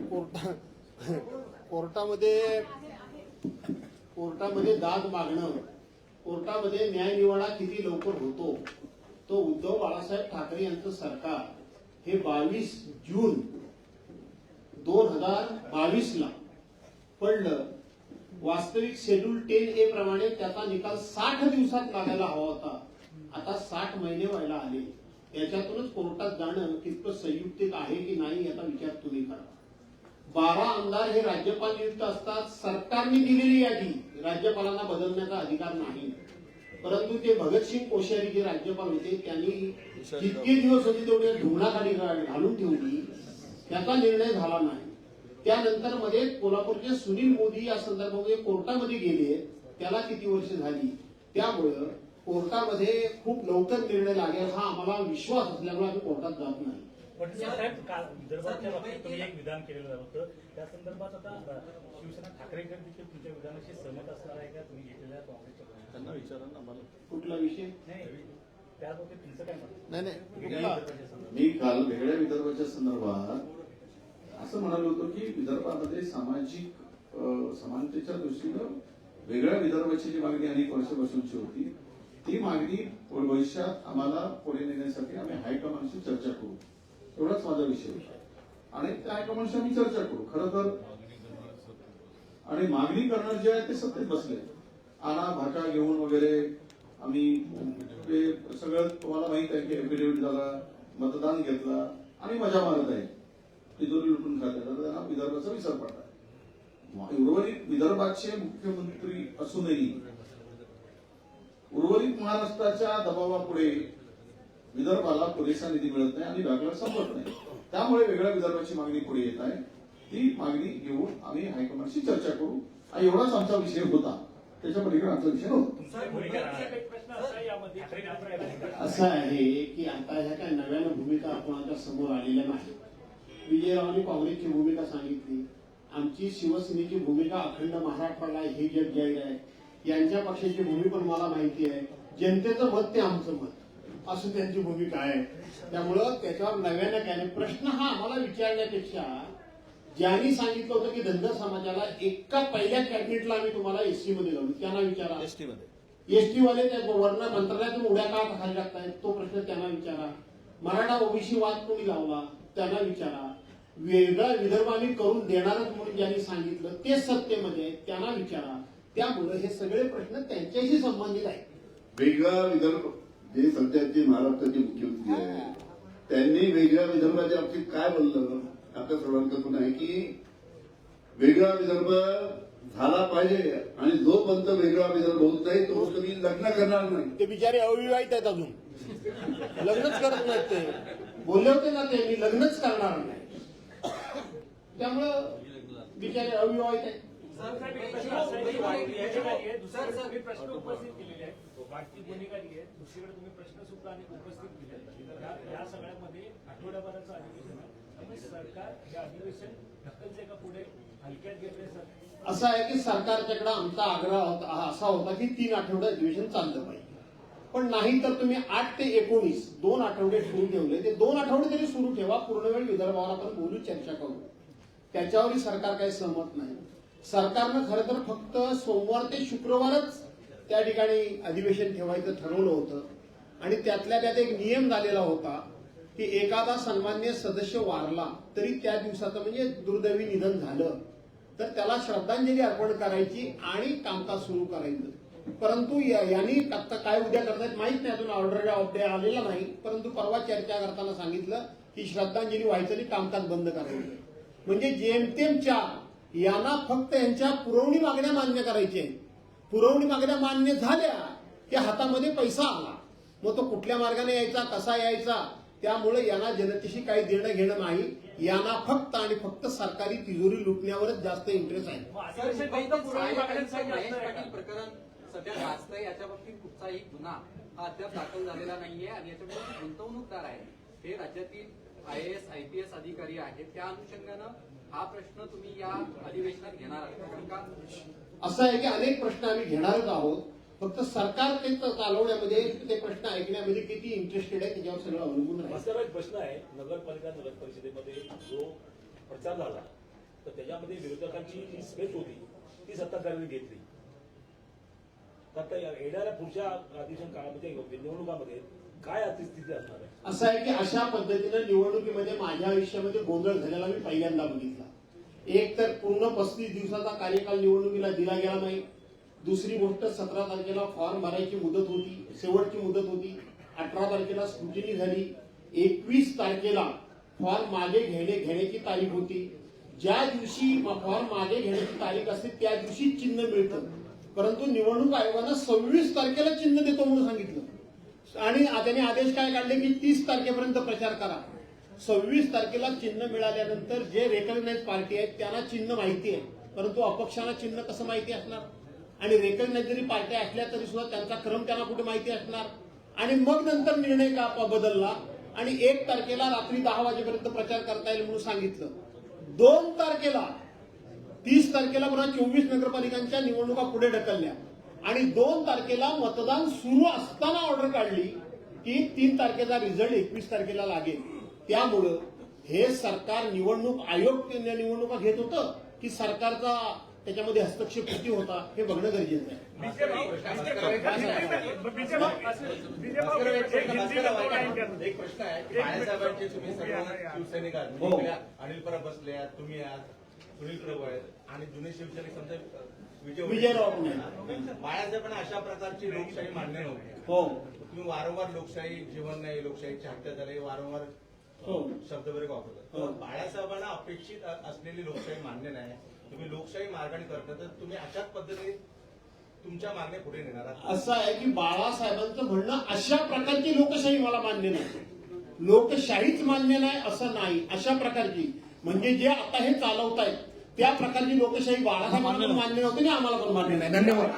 कोर्टामध्ये दाद मागणं, कोर्टामध्ये न्यायनिवाडा किती लवकर होतो तो उद्धव बाळासाहेब ठाकरे यांचं सरकार हे 22 जून 2022 ला पडलं. वास्तविक शेड्यूल 10A प्रमाणे त्याचा निकाल 60 दिवसात लागायला हवा होता. आता 60 महिने व्हायला आले. याच्यातूनच कोर्टात जाणं कितपत संयुक्तिक आहे की नाही याचा विचार तुम्ही करा. 12 आमदार हे राज्यपाल नियुक्त असतात. सरकारने दिलेली यादी राज्यपालांना बदलण्याचा अधिकार नाही. परंतु ते भगतसिंग कोश्यारी जे राज्यपाल होते त्यांनी जितके दिवस होते तेवढे धुमणाखाली घालून ठेवली त्याचा निर्णय झाला नाही. त्यानंतर मध्ये कोल्हापूरचे सुनील मोदी या संदर्भामध्ये कोर्टामध्ये गेले. त्याला किती वर्ष झाली. त्यामुळं कोर्टामध्ये खूप लवकर निर्णय लागेल हा आम्हाला विश्वास असल्यामुळे आम्ही कोर्टात जात नाही. पण साहेब काल विदर्भाच्या बाबतीत तुम्ही एक विधान केलेलं होतं त्या संदर्भात आता शिवसेना ठाकरेंकडे देखील तुमच्या विधानाशी सहमत असणार आहे का तुम्ही घेतलेल्या काँग्रेसच्या त्यांना विचारा ना मला. कुठला विषय नाही त्या बाबतीत तुमचं काय मत नाही वेगळ्या विदर्भाच्या संदर्भात? मी काल वेगळ्या विदर्भाच्या संदर्भात असं म्हणालो होतो की विदर्भामध्ये सामाजिक समानतेच्या दृष्टीनं वेगळ्या विदर्भाची जी मागणी अनेक वर्षापासूनची होती ती मागणी भविष्यात आम्हाला पुढे नेण्यासाठी आम्ही हायकमांडशी चर्चा करू. एवढाच माझा विषय आणि त्या हायकमांडशी आम्ही चर्चा करू. खरं तर आणि मागणी करणार जे आहे ते सत्तेत बसले आणा भाका घेऊन वगैरे आम्ही ते सगळं तुम्हाला माहित आहे की एफिडेव्हिट झाला, मतदान घेतला आणि मजा मारत आहे. तिजोरी लुटून खाते तर त्यांना विदर्भाचा विसर पडला. उर्वरित विदर्भाचे मुख्यमंत्री असूनही उर्वरित महाराष्ट्राच्या दबावापुढे विदर्भाला पुरेसा निधी मिळत नाही आणि बॅकलॉग संपत नाही. त्यामुळे वेगळ्या विदर्भाची मागणी पुढे येत आहे. ती मागणी घेऊन आम्ही हायकमांडशी चर्चा करू. आणि एवढाच आमचा विषय होता. त्याच्या पलीकडे आमचा विषय नव्हता. असं आहे की आता ह्या काय नव्यानं भूमिका आपणाच्या समोर आलेल्या नाही. विजयरावांनी काँग्रेसची भूमिका सांगितली. आमची शिवसेनेची भूमिका अखंड महाराष्ट्राला हे जग जाहीर आहे. यांच्या पक्षाची भूमी पण मला माहिती आहे. जनतेचं मत ते आमचं मत असं त्यांची भूमिका आहे. त्यामुळं त्याच्यावर नव्यानं काय नाही. प्रश्न हा आम्हाला विचारण्यापेक्षा ज्यांनी सांगितलं होतं की धनगर समाजाला एका पहिल्या कॅबिनेटला आम्ही तुम्हाला एसटी मध्ये लावू त्यांना विचारा. एसटी वाले त्या वर्ण मंत्रालयातून उड्या का खाली टाकतायत तो प्रश्न त्यांना विचारा. मराठा ओबीसी वाद कोणी लावला त्यांना विचारा. वेगळा विदर्भ आम्ही करून देणारच म्हणून ज्यांनी सांगितलं ते सत्तेमध्ये आहेत त्यांना विचारा. त्यामुळे हे सगळे प्रश्न त्यांच्याशी संबंधित आहेत. वेगळा विदर्भ जे सध्याचे महाराष्ट्राचे मुख्यमंत्री आहेत त्यांनी वेगळ्या विदर्भाच्या बाबतीत काय बोललं आपल्या सर्वांकडून आहे की वेगळा विदर्भ झाला पाहिजे आणि जोपर्यंत वेगळा विदर्भ होत नाही तो कधी लग्न करणार नाही. ते बिचारे अविवाहित आहेत अजून लग्नच करत नाहीत. ते बोलले होते ना ते मी लग्नच करणार नाही. त्यामुळं बिचारे अविवाहित आहेत. प्रश्न उपस्थित केलेले आहेत. वाढती भूमिका दिली आहे. दुसरीकडे तुम्ही प्रश्न सुद्धा अनेक उपस्थित केले. या सगळ्यामध्ये आठवड्याभराचं अधिवेशन आहे. त्यामुळे सरकार हे अधिवेशन ढकलचे का पुढे हलक्यात घेतले सर? असं आहे की सरकारच्याकडे आमचा आग्रह असा होता की 3 आठवडे अधिवेशन चाललं पाहिजे. पण नाही तर तुम्ही 8 ते 19 2 आठवडे सुरू ठेवले. ते 2 आठवडे तरी सुरू ठेवा. पूर्ण वेळ विदर्भावर आपण बोलू चर्चा करू. त्याच्यावरही सरकार काही सहमत नाही. सरकारनं खरं तर फक्त सोमवार ते शुक्रवारच त्या ठिकाणी अधिवेशन ठेवायचं ठरवलं होतं आणि त्यातल्या त्यात एक नियम झालेला होता की एखादा सन्मान्य सदस्य वारला तरी त्या दिवसाचं म्हणजे दुर्दैवी निधन झालं तर त्याला श्रद्धांजली अर्पण करायची आणि कामकाज सुरू करायचं. परंतु यांनी आता काय उद्या करतायत माहित नाही. अजून ऑर्डर ऑफ डे आलेला नाही. परंतु परवा चर्चा करताना सांगितलं की श्रद्धांजली व्हायचं आणि कामकाज बंद करायचं. म्हणजे जेमतेम 4 यांना फक्त यांच्या पुरवणी मागण्या मान्य करायच्या आहेत. पुरवणी मागण्या मान्य झाल्या की हातामध्ये पैसा आला. मग तो कुठल्या मार्गाने यायचा कसा यायचा त्यामुळे यांना जनतेशी काही देणं घेणं नाही. यांना फक्त आणि फक्त सरकारी तिजोरी लुटण्यावरच जास्त इंटरेस्ट आहे. प्रकरण सध्या गाजतंय याच्या बाबतीत कुठचाही गुन्हा हा अद्याप दाखल झालेला नाहीये आणि याच्यामध्ये गुंतवणूकदार आहे हे राज्यातील IAS IPS अधिकारी आहेत. त्या अनुषंगानं हा प्रश्न तुम्ही या अधिवेशनात घेणार आहात का? असं आहे की अनेक प्रश्न आम्ही घेणारच आहोत. फक्त सरकार ते चालवण्यामध्ये ते प्रश्न ऐकण्यामध्ये किती इंटरेस्टेड आहे त्याच्यावर सगळं अवलंबून आहे. माझा एक प्रश्न आहे. नगरपालिका नगर परिषदेमध्ये जो प्रचार झाला तर त्याच्यामध्ये विरोधकांची जी स्पेस होती ती सत्ताधाऱ्यांनी घेतली. आता येणाऱ्या पुढच्या अधिवेशन काळामध्ये निवडणुकामध्ये काय स्थिती असणार आहे? असं आहे की अशा पद्धतीनं निवडणुकीमध्ये माझ्या आयुष्यामध्ये गोंधळ झालेला मी पहिल्यांदा बघितला. एक तर पूर्ण 35 दिवसाचा कार्यकाल निवडणुकीला दिला गेला नाही. दुसरी गोष्ट 17 तारखेला फॉर्म भरायची मुदत होती. शेवटची मुदत होती. 18 तारखेला स्क्रुटिनी झाली. 21 तारखेला फॉर्म मागे घेण्याची तारीख होती. ज्या दिवशी फॉर्म मागे घेण्याची तारीख असते त्या दिवशी चिन्ह मिळतं. परंतु निवडणूक आयोगानं 26 तारखेला चिन्ह देतो म्हणून सांगितलं आणि त्यांनी आदेश काय काढले की 30 तारखेपर्यंत प्रचार करा. 26 तारखेला चिन्ह मिळाल्यानंतर जे रेकग्नाइज पार्टी आहेत त्यांना चिन्ह माहिती आहे, परंतु अपक्षांना चिन्ह कसं माहिती असणार? आणि रेकग्नाइज जरी पार्ट्या असल्या तरी सुद्धा त्यांचा क्रम त्यांना कुठे माहिती असणार? आणि मग नंतर निर्णय का बदलला आणि 1 तारखेला रात्री 10 वाजेपर्यंत प्रचार करता येईल म्हणून सांगितलं. 2 तारखेला 30 तारखेला पुन्हा 24 नगरपालिकांच्या निवडणुका पुढे ढकलल्या आणि 2 तारखेला मतदान सुरू असताना ऑर्डर काढली की 3 तारखेचा रिझल्ट 21 तारखेला लागेल. त्यामुळं हे सरकार निवडणूक आयोग निवडणुका घेत होतं की सरकारचा त्याच्यामध्ये हस्तक्षेप किती होता हे बघणं गरजेचं आहे. एक प्रश्न आहे की बाळासाहेबांचे तुम्ही सर्व शिवसैनिक आहात, हो. अनिल परब बसले आहात, तुम्ही आहात, सुनील प्रभू आहेत आणि जुने शिवसैनिक समजा विजयराव पण आहे. बाळासाहेबांना अशा प्रकारची लोकशाही मान्य नव्हती. हो तुम्ही वारंवार लोकशाही जीवन नाही, लोकशाहीची हत्या झाली, वारंवार हो. शब्दप्रयोग वापरतात. हो. बाळासाहेबांना अपेक्षित असलेली लोकशाही मान्य नाही, तुम्ही लोकशाही मार्गाने करता, तर तुम्ही अशाच पद्धतीने तुमच्या मागण्या पुढे नेणार आहात. असं आहे की बाळासाहेबांचं म्हणणं अशा प्रकारची लोकशाही मला मान्य नाही, लोकशाहीच मान्य नाही असं नाही, अशा प्रकारची म्हणजे जे आता हे चालवतायत त्या प्रकारची लोकशाही बाळासाहेबांना पण मान्य नव्हती आणि आम्हाला पण मान्य नाही. धन्यवाद.